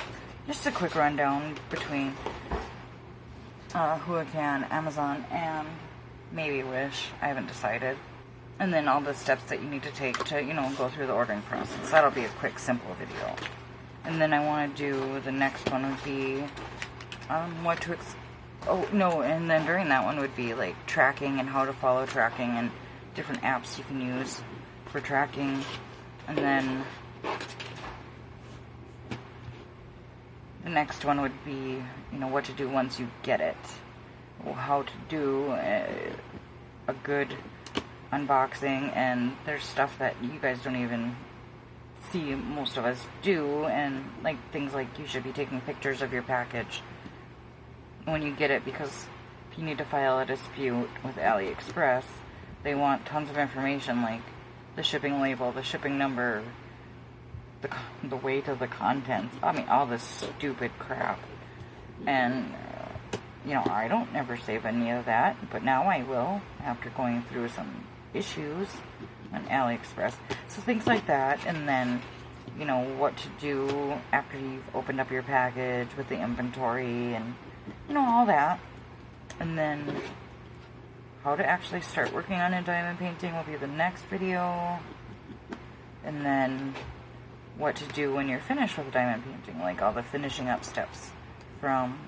Speaker 1: Just a quick rundown between Whoacan, Amazon, and maybe Wish. I haven't decided. And then all the steps that you need to take to, you know, go through the ordering process. That'll be a quick, simple video. And then I want to do, the next one would be and then during that one would be like tracking and how to follow tracking and different apps you can use for tracking. And then the next one would be, you know, what to do once you get it. How to do a good unboxing, and there's stuff that you guys don't even see most of us do, and like things like you should be taking pictures of your package when you get it, because if you need to file a dispute with AliExpress, they want tons of information like the shipping label, the shipping number, the weight of the contents. I mean, all this stupid crap. And you know, I don't never save any of that, but now I will after going through some issues on AliExpress. So things like that, and then, you know, what to do after you've opened up your package with the inventory and, you know, all that. And then how to actually start working on a diamond painting will be the next video. And then what to do when you're finished with a diamond painting, like all the finishing up steps from,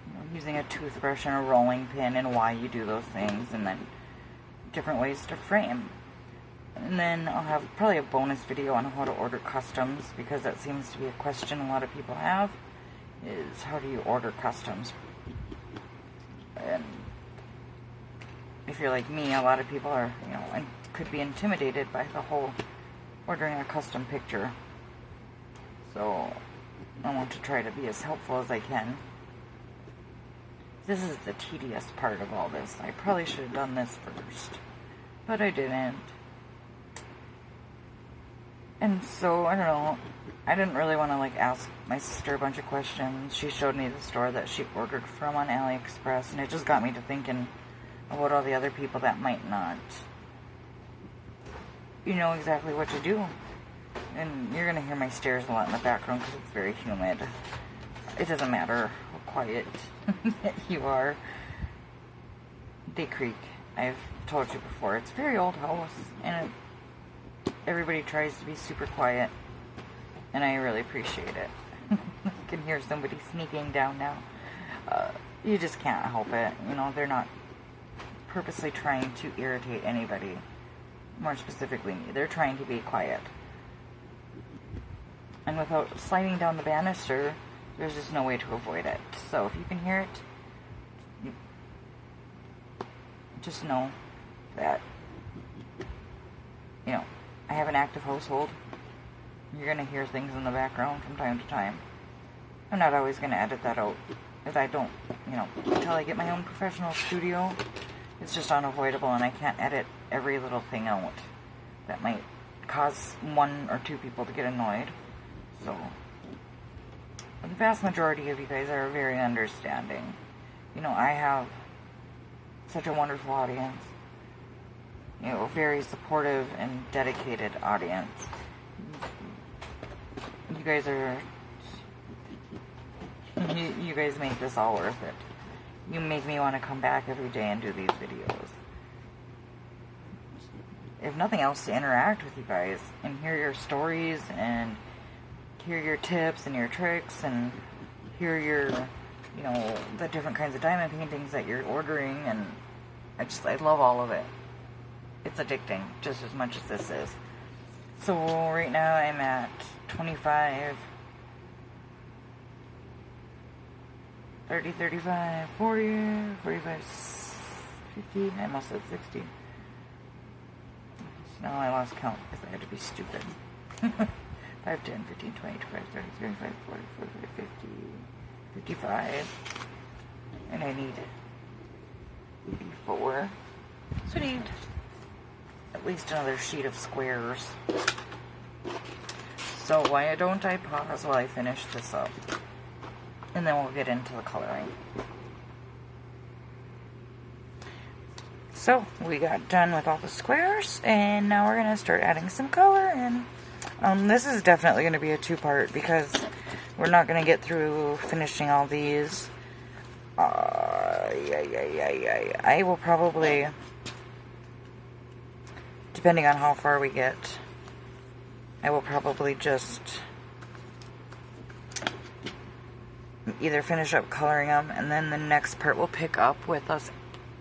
Speaker 1: you know, using a toothbrush and a rolling pin and why you do those things, and then different ways to frame. And then I'll have probably a bonus video on how to order customs, because that seems to be a question a lot of people have, is how do you order customs. And if you're like me, a lot of people are, you know, and could be intimidated by the whole ordering a custom picture. So I want to try to be as helpful as I can. This is the tedious part of all this. I probably should have done this first, but I didn't. And so, I don't know, I didn't really want to like ask my sister a bunch of questions. She showed me the store that she ordered from on AliExpress, and it just got me to thinking about all the other people that might not, you know, exactly what to do. And you're going to hear my stairs a lot in the background because it's very humid. It doesn't matter how quiet you are. Day Creek, I've told you before, it's a very old house, and everybody tries to be super quiet, and I really appreciate it. I can hear somebody sneaking down now. You just can't help it. You know, they're not purposely trying to irritate anybody. More specifically me. They're trying to be quiet. And without sliding down the banister, there's just no way to avoid it. So if you can hear it, you just know that, you know, I have an active household. You're going to hear things in the background from time to time. I'm not always going to edit that out. If I don't, you know, until I get my own professional studio, it's just unavoidable, and I can't edit every little thing out that might cause 1 or 2 people to get annoyed. So, the vast majority of you guys are very understanding. You know, I have such a wonderful audience. You know, a very supportive and dedicated audience. You guys are... You guys make this all worth it. You make me want to come back every day and do these videos. If nothing else, to interact with you guys and hear your stories and hear your tips and your tricks and hear your, you know, the different kinds of diamond paintings that you're ordering, and I love all of it. It's addicting just as much as this is. So right now I'm at 25 30, 35, 40, 45, 50. I must have 60. So now I lost count because I had to be stupid. 5, 10, 15, 20, 25, 30, 35, 40, 45, 50, 55. And I need 84. So I need at least another sheet of squares. So why don't I pause while I finish this up? And then we'll get into the coloring. So we got done with all the squares, and now we're going to start adding some color. And this is definitely going to be a two-part because we're not going to get through finishing all these. I will probably, depending on how far we get, I will probably just either finish up coloring them, and then the next part will pick up with us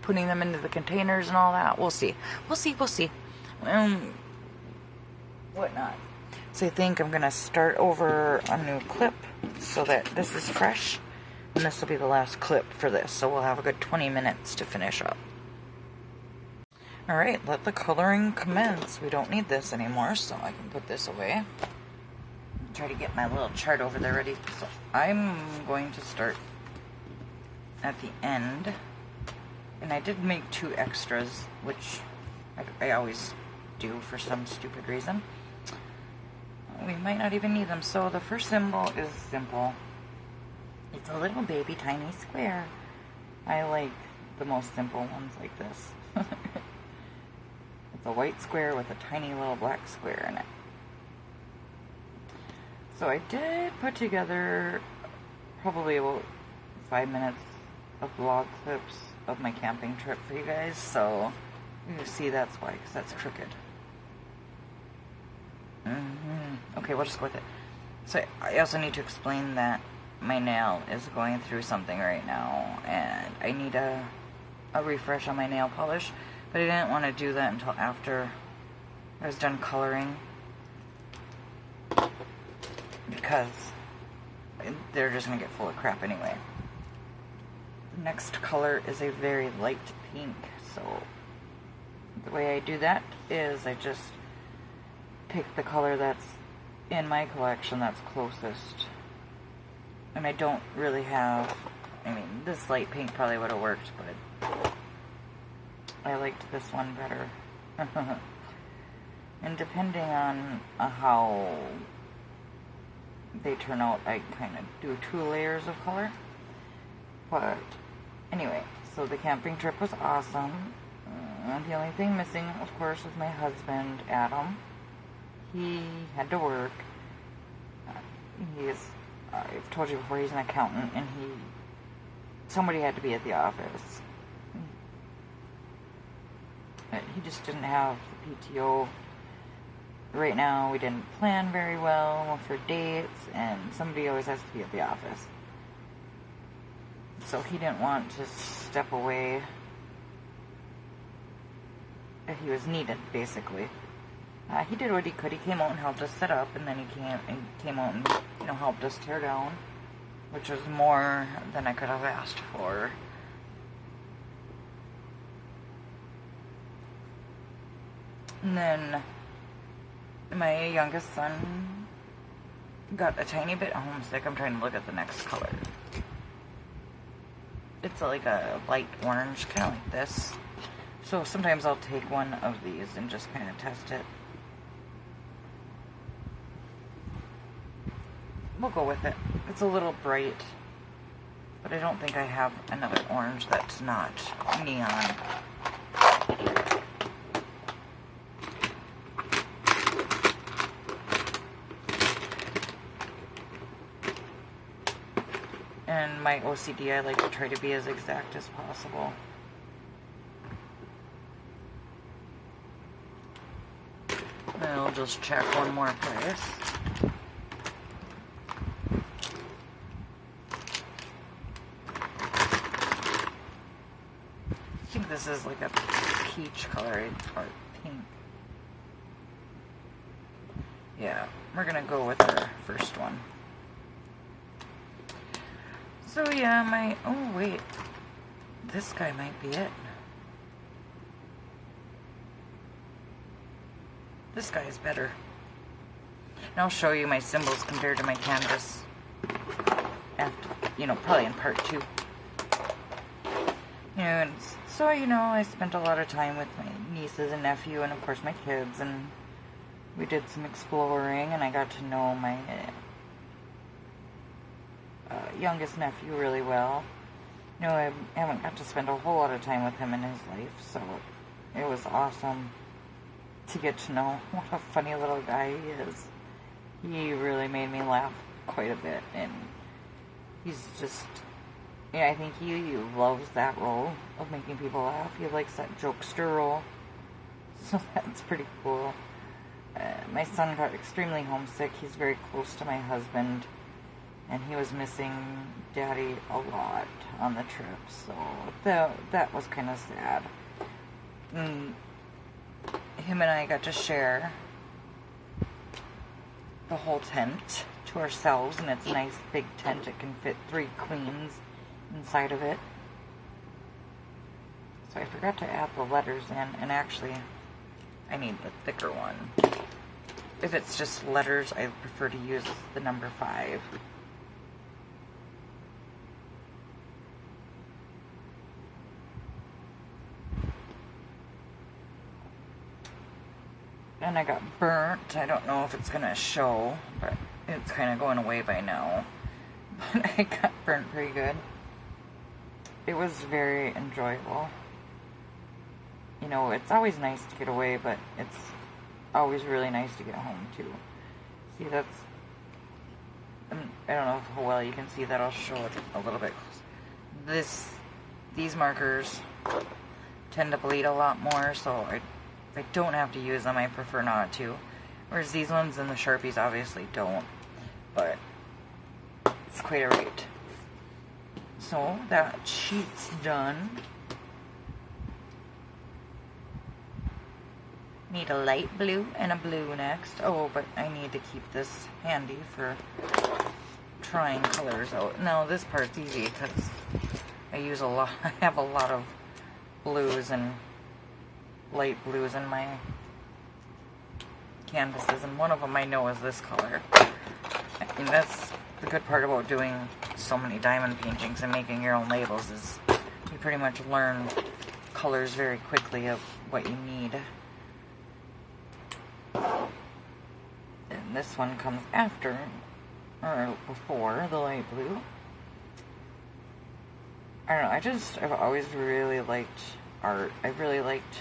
Speaker 1: putting them into the containers and all that. We'll see. We'll see. Whatnot. So I think I'm going to start over a new clip so that this is fresh. And this will be the last clip for this. So we'll have a good 20 minutes to finish up. Alright, let the coloring commence. We don't need this anymore, so I can put this away. Try to get my little chart over there ready. So I'm going to start at the end. And I did make 2 extras, which I always do for some stupid reason. We might not even need them. So the first symbol is simple. It's a little baby tiny square. I like the most simple ones like this. It's a white square with a tiny little black square in it. So I did put together probably about 5 minutes of vlog clips of my camping trip for you guys. So you see that's why, because that's crooked. Okay, we'll just go with it. So I also need to explain that my nail is going through something right now, and I need a refresh on my nail polish, but I didn't want to do that until after I was done coloring, because they're just going to get full of crap anyway. The next color is a very light pink, so the way I do that is I just pick the color that's in my collection that's closest. And I don't really have, I mean, this light pink probably would have worked, but I liked this one better. And depending on how they turn out, I kind of do 2 layers of color. But anyway, so the camping trip was awesome. The only thing missing, of course, was my husband, Adam. He had to work. I've told you before, he's an accountant, and somebody had to be at the office. He just didn't have the PTO right now. We didn't plan very well for dates, and somebody always has to be at the office. So he didn't want to step away if he was needed, basically. He did what he could. He came out and helped us set up, and then he came out and helped us tear down, which was more than I could have asked for. And then my youngest son got a tiny bit homesick. I'm trying to look at the next color. It's like a light orange, kind of like this. So sometimes I'll take one of these and just kind of test it. We'll go with it. It's a little bright, but I don't think I have another orange that's not neon. And my OCD, I like to try to be as exact as possible. And I'll just check one more place. I think this is like a peach color, or pink. Yeah, we're gonna go with our first one. So yeah, oh wait, this guy might be it. This guy is better. And I'll show you my symbols compared to my canvas after, probably in part 2. And so, I spent a lot of time with my nieces and nephew and of course my kids, and we did some exploring, and I got to know my youngest nephew really well. I haven't got to spend a whole lot of time with him in his life, so it was awesome to get to know what a funny little guy he is. He really made me laugh quite a bit, and he's just, I think he loves that role of making people laugh. He likes that jokester role, so that's pretty cool. My son got extremely homesick. He's very close to my husband, and he was missing Daddy a lot on the trip, so that was kind of sad. And him and I got to share the whole tent to ourselves, and it's a nice big tent. It can fit 3 queens inside of it. So I forgot to add the letters in, and actually I need the thicker one. If it's just letters, I prefer to use the number 5. And I got burnt. I don't know if it's going to show, but it's kind of going away by now. But I got burnt pretty good. It was very enjoyable. It's always nice to get away, but it's always really nice to get home too. See, I don't know how well you can see that. I'll show it a little bit. These markers tend to bleed a lot more, so if I don't have to use them, I prefer not to. Whereas these ones and the Sharpies obviously don't, but it's quite a rate. So that sheet's done. Need a light blue and a blue next. Oh, but I need to keep this handy for trying colors out. Now this part's easy because I have a lot of blues and light blues in my canvases, and one of them I know is this color. And that's the good part about doing so many diamond paintings and making your own labels, is you pretty much learn colors very quickly of what you need. And this one comes after or before the light blue. I don't know, I've always really liked art. I've really liked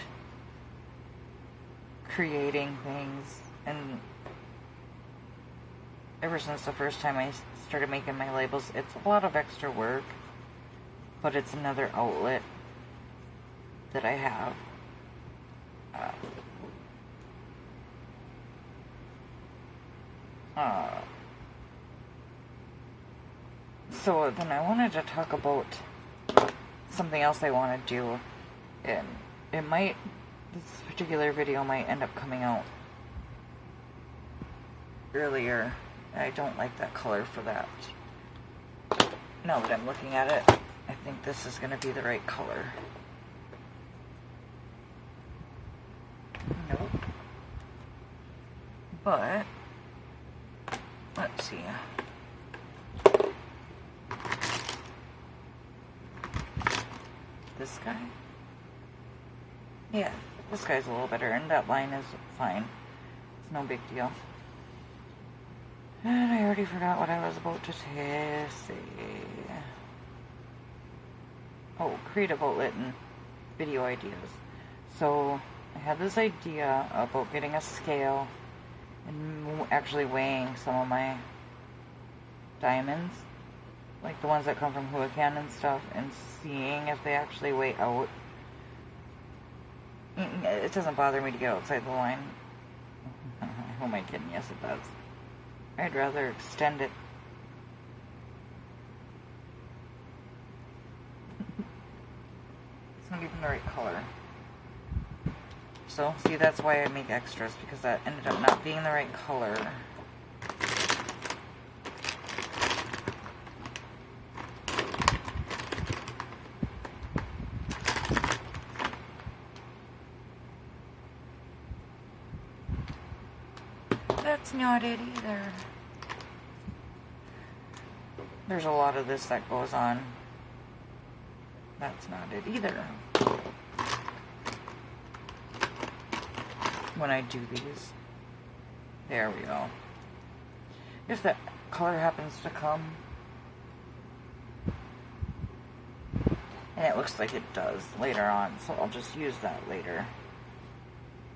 Speaker 1: creating things, and ever since the first time I started making my labels, it's a lot of extra work, but it's another outlet that I have. So then I wanted to talk about something else I want to do, and this particular video might end up coming out earlier. I don't like that color for that. Now that I'm looking at it, I think this is going to be the right color. Nope. But let's see. This guy? Yeah, this guy's a little better, and that line is fine. It's no big deal. And I already forgot what I was about to say. Oh, creative outlet and video ideas. So I had this idea about getting a scale and actually weighing some of my diamonds, like the ones that come from Huracan and stuff, and seeing if they actually weigh out. It doesn't bother me to get outside the line. Who am I kidding? Yes, it does. I'd rather extend it. It's not even the right color. So, see, that's why I make extras, because that ended up not being the right color. That's not it either. There's a lot of this that goes on. That's not it either. When I do these. There we go. If that color happens to come, and it looks like it does later on, so I'll just use that later.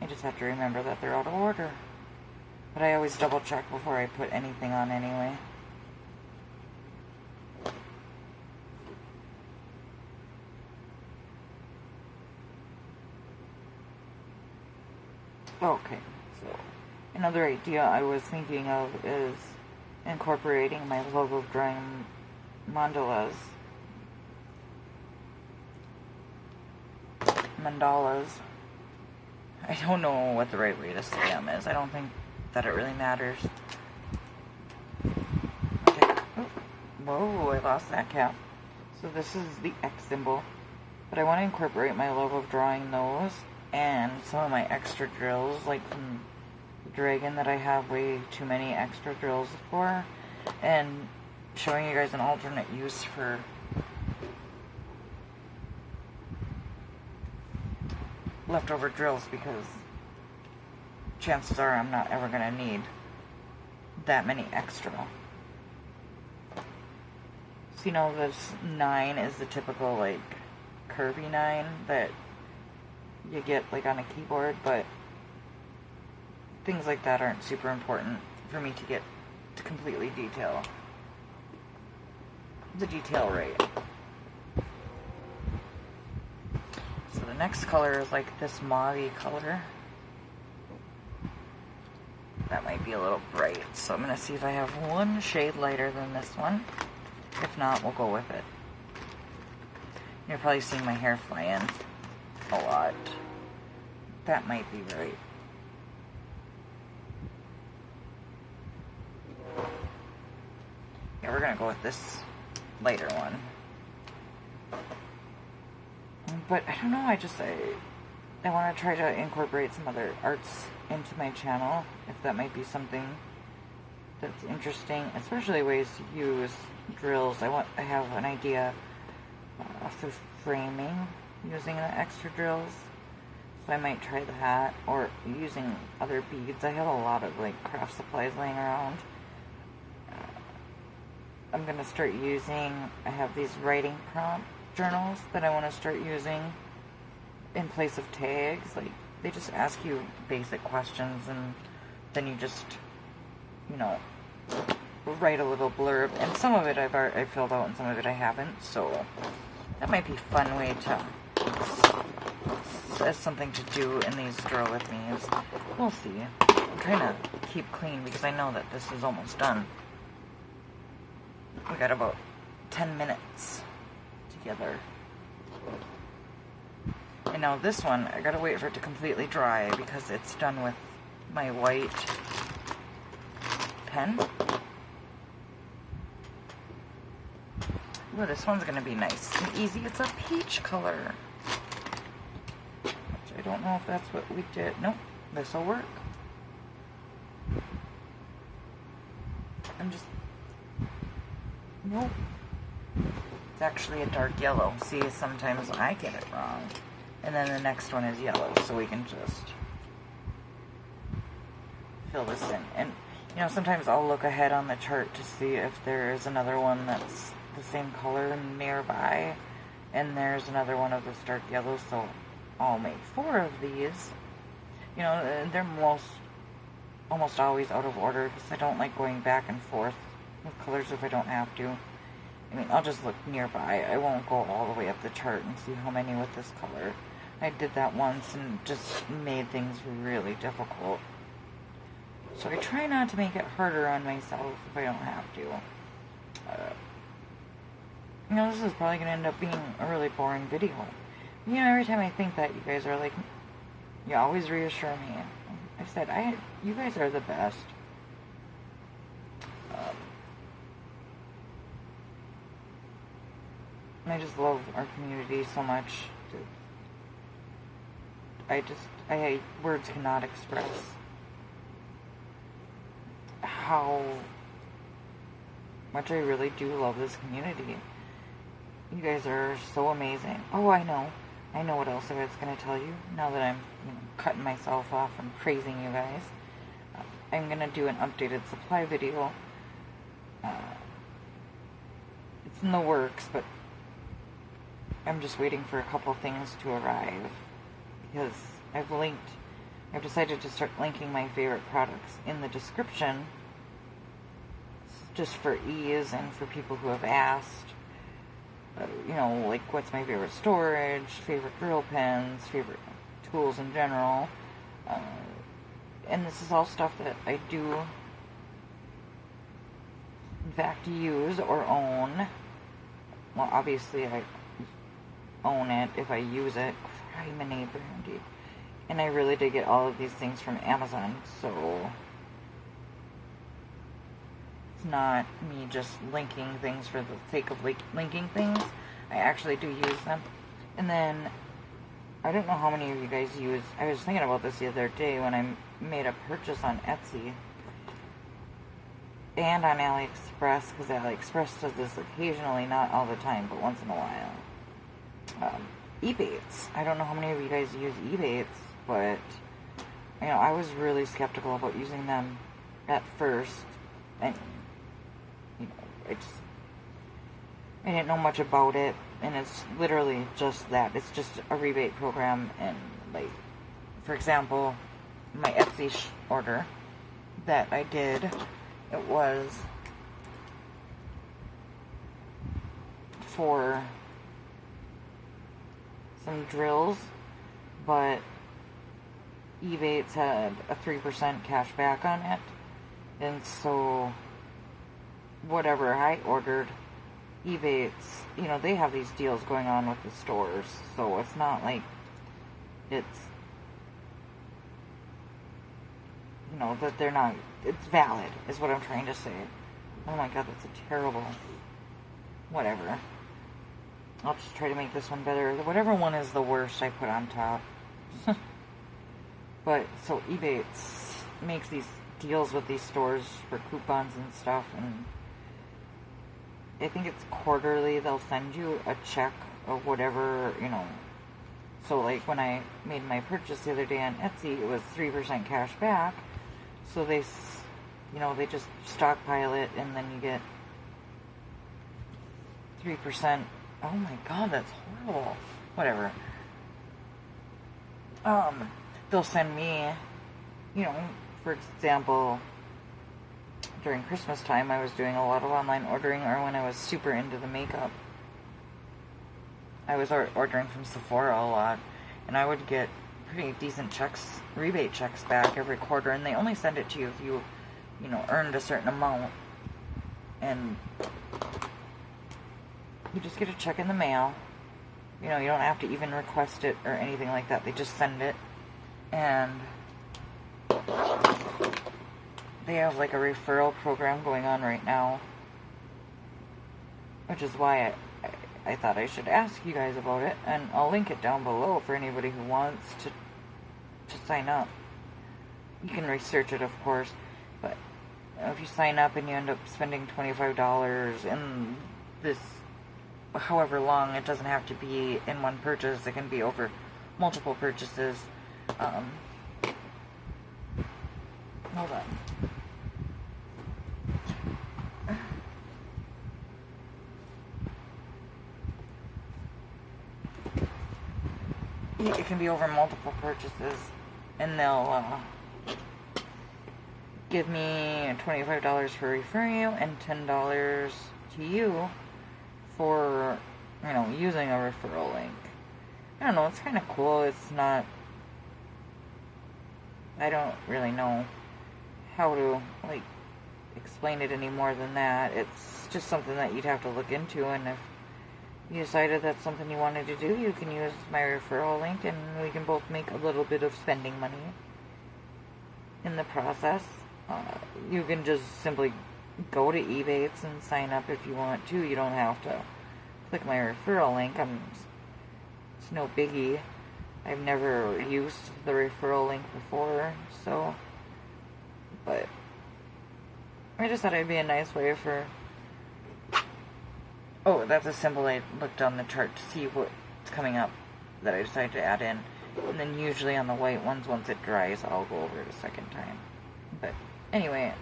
Speaker 1: I just have to remember that they're out of order. But I always double check before I put anything on anyway. Okay, so another idea I was thinking of is incorporating my love of drawing mandalas. I don't know what the right way to say them is. I don't think that it really matters. Okay. Oh, whoa, I lost that cap. So this is the X symbol. But I want to incorporate my love of drawing those and some of my extra drills, like from the dragon that I have way too many extra drills for, and showing you guys an alternate use for leftover drills, because chances are I'm not ever going to need that many extra. So you know, this 9 is the typical like curvy 9 that you get like on a keyboard, but things like that aren't super important for me to get to completely detail the detail right. So the next color is like this mauve color. That might be a little bright, so I'm going to see if I have one shade lighter than this one. If not, we'll go with it. You're probably seeing my hair fly in a lot. That might be right. Yeah, we're going to go with this lighter one. But I don't know, I want to try to incorporate some other arts into my channel, if that might be something that's interesting, especially ways to use drills. I have an idea for framing using the extra drills, so I might try that, or using other beads. I have a lot of like craft supplies laying around. I'm going to start using, I have these writing prompt journals that I want to start using in place of tags. Like, they just ask you basic questions, and then you just, you know, write a little blurb. And some of it I've filled out, and some of it I haven't. So that might be a fun way to, as something to do in these draw with me's. We'll see. I'm trying to keep clean because I know that this is almost done. We got about 10 minutes together. And now this one, I gotta wait for it to completely dry because it's done with my white pen. Ooh, this one's gonna be nice and easy. It's a peach color. Which I don't know if that's what we did. Nope, this'll work. Nope. It's actually a dark yellow. See, sometimes I get it wrong. And then the next one is yellow, so we can just fill this in. And, you know, sometimes I'll look ahead on the chart to see if there is another one that's the same color nearby. And there's another one of this dark yellow, so I'll make 4 of these. You know, they're almost always out of order because I don't like going back and forth with colors if I don't have to. I mean, I'll just look nearby. I won't go all the way up the chart and see how many with this color. I did that once and just made things really difficult. So I try not to make it harder on myself if I don't have to. You know, this is probably going to end up being a really boring video. You know, every time I think that, you guys are like, you always reassure me. I said, you guys are the best. I just love our community so much. Words cannot express how much I really do love this community. You guys are so amazing. Oh, I know what else I was going to tell you. Now that I'm cutting myself off from praising you guys, I'm going to do an updated supply video. It's in the works, but I'm just waiting for a couple things to arrive, because I've decided to start linking my favorite products in the description, just for ease and for people who have asked. Like what's my favorite storage, favorite drill pens, favorite tools in general. And this is all stuff that I do, in fact, use or own. Well, obviously I own it if I use it. Criminy Brandy. And I really did get all of these things from Amazon, so it's not me just linking things for the sake of linking things. I actually do use them. And then, I don't know how many of you guys use, I was thinking about this the other day when I made a purchase on Etsy and on AliExpress, because AliExpress does this occasionally, not all the time, but once in a while. Ebates. I don't know how many of you guys use Ebates, but I was really skeptical about using them at first, and I didn't know much about it, and it's literally just that. It's just a rebate program, and for example, my Etsy order that I did, it was for some drills, but Ebates had a 3% cash back on it, and so whatever I ordered, Ebates, they have these deals going on with the stores, so it's not like it's, that they're not, it's valid, is what I'm trying to say. Oh my god, that's a terrible, whatever. I'll just try to make this one better. Whatever one is the worst, I put on top. But, so Ebates makes these deals with these stores for coupons and stuff, and I think it's quarterly. They'll send you a check or whatever, So, like, when I made my purchase the other day on Etsy, it was 3% cash back. So they just stockpile it, and then you get 3%. Oh my god, that's horrible. Whatever. They'll send me, for example, during Christmas time, I was doing a lot of online ordering, or when I was super into the makeup, I was ordering from Sephora a lot, and I would get pretty decent checks, rebate checks back every quarter, and they only send it to you if you, earned a certain amount, and you just get a check in the mail. You don't have to even request it or anything like that. They just send it, and they have like a referral program going on right now, which is why I thought I should ask you guys about it, and I'll link it down below for anybody who wants to sign up. You can research it, of course, but if you sign up and you end up spending $25 in this, however long, it doesn't have to be in one purchase, it can be over multiple purchases. Hold on. It can be over multiple purchases, and they'll give me $25 for referring you and $10 to you for, using a referral link. I don't know, it's kind of cool. It's not, I don't really know how to, explain it any more than that. It's just something that you'd have to look into, and if you decided that's something you wanted to do, you can use my referral link, and we can both make a little bit of spending money in the process. You can just simply go to Ebates and sign up if you want to. You don't have to click my referral link. It's no biggie. I've never used the referral link before, so, but I just thought it'd be a nice way for... Oh, that's a symbol I looked on the chart to see what's coming up that I decided to add in. And then usually on the white ones, once it dries, I'll go over it a second time. But anyway,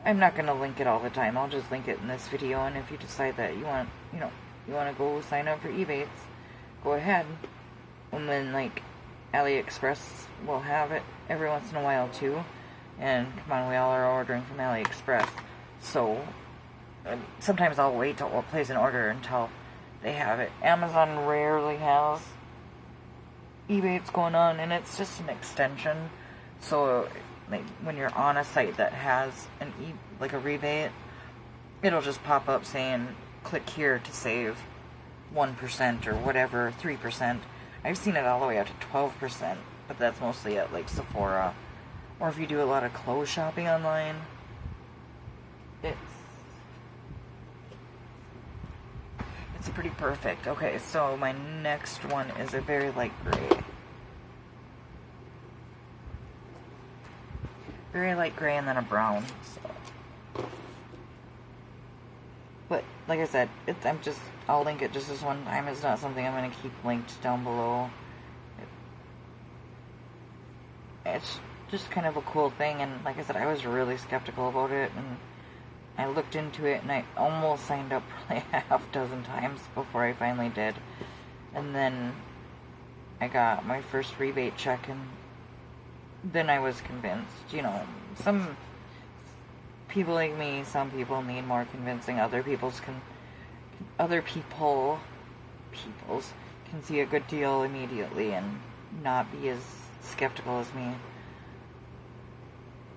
Speaker 1: I'm not going to link it all the time. I'll just link it in this video. And if you decide that you want, you want to go sign up for Ebates, go ahead. And then, like, AliExpress will have it every once in a while too. And come on, we all are ordering from AliExpress. So sometimes I'll wait to place an order until they have it. Amazon rarely has Ebates going on, and it's just an extension. So like, when you're on a site that has like a rebate, it'll just pop up saying click here to save 1% or whatever, 3%. I've seen it all the way up to 12%, but that's mostly at like Sephora, or if you do a lot of clothes shopping online. It's pretty perfect. Okay, so my next one is a very light gray. Very light gray and then a brown. So. But like I said, I'll link it just this one time. It's not something I'm going to keep linked down below. It's just kind of a cool thing, and like I said, I was really skeptical about it, and I looked into it, and I almost signed up probably a half dozen times before I finally did. And then I got my first rebate check, and then I was convinced. Some people like me, some people need more convincing. Other people can see a good deal immediately and not be as skeptical as me.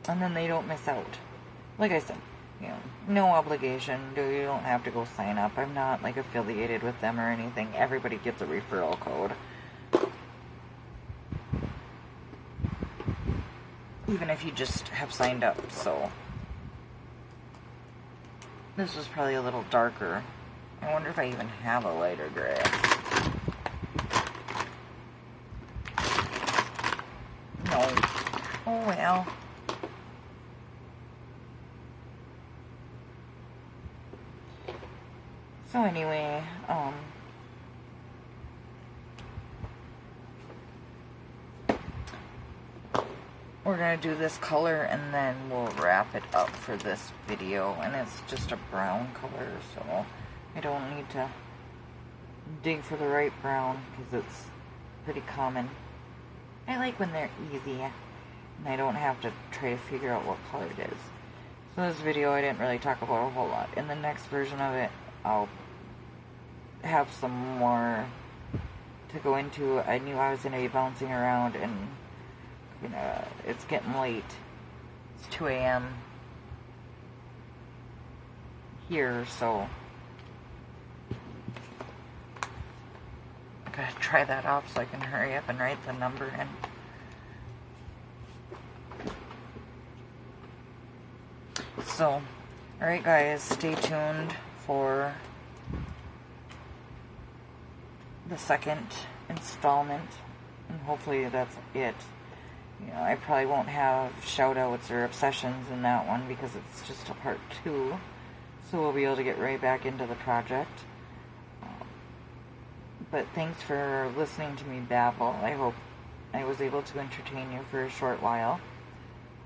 Speaker 1: And then they don't miss out. Like I said, no obligation. You don't have to go sign up. I'm not like affiliated with them or anything. Everybody gets a referral code. Even if you just have signed up. So this was probably a little darker. I wonder if I even have a lighter gray. No. Oh well. So anyway, we're going to do this color and then we'll wrap it up for this video. And it's just a brown color, so I don't need to dig for the right brown because it's pretty common. I like when they're easy and I don't have to try to figure out what color it is. So this video I didn't really talk about a whole lot. In the next version of it, I'll have some more to go into. I knew I was going to be bouncing around, and it's getting late. It's 2 a.m. here, so I gotta try that off so I can hurry up and write the number in. So, alright guys, stay tuned for the second installment, and hopefully that's it. I probably won't have shoutouts or obsessions in that one because it's just a part 2, so we'll be able to get right back into the project. But thanks for listening to me babble. I hope I was able to entertain you for a short while.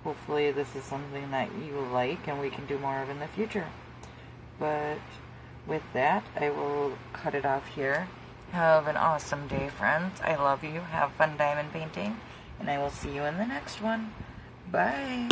Speaker 1: Hopefully this is something that you like and we can do more of in the future. But with that, I will cut it off here. Have an awesome day, friends. I love you. Have fun diamond painting. And I will see you in the next one. Bye.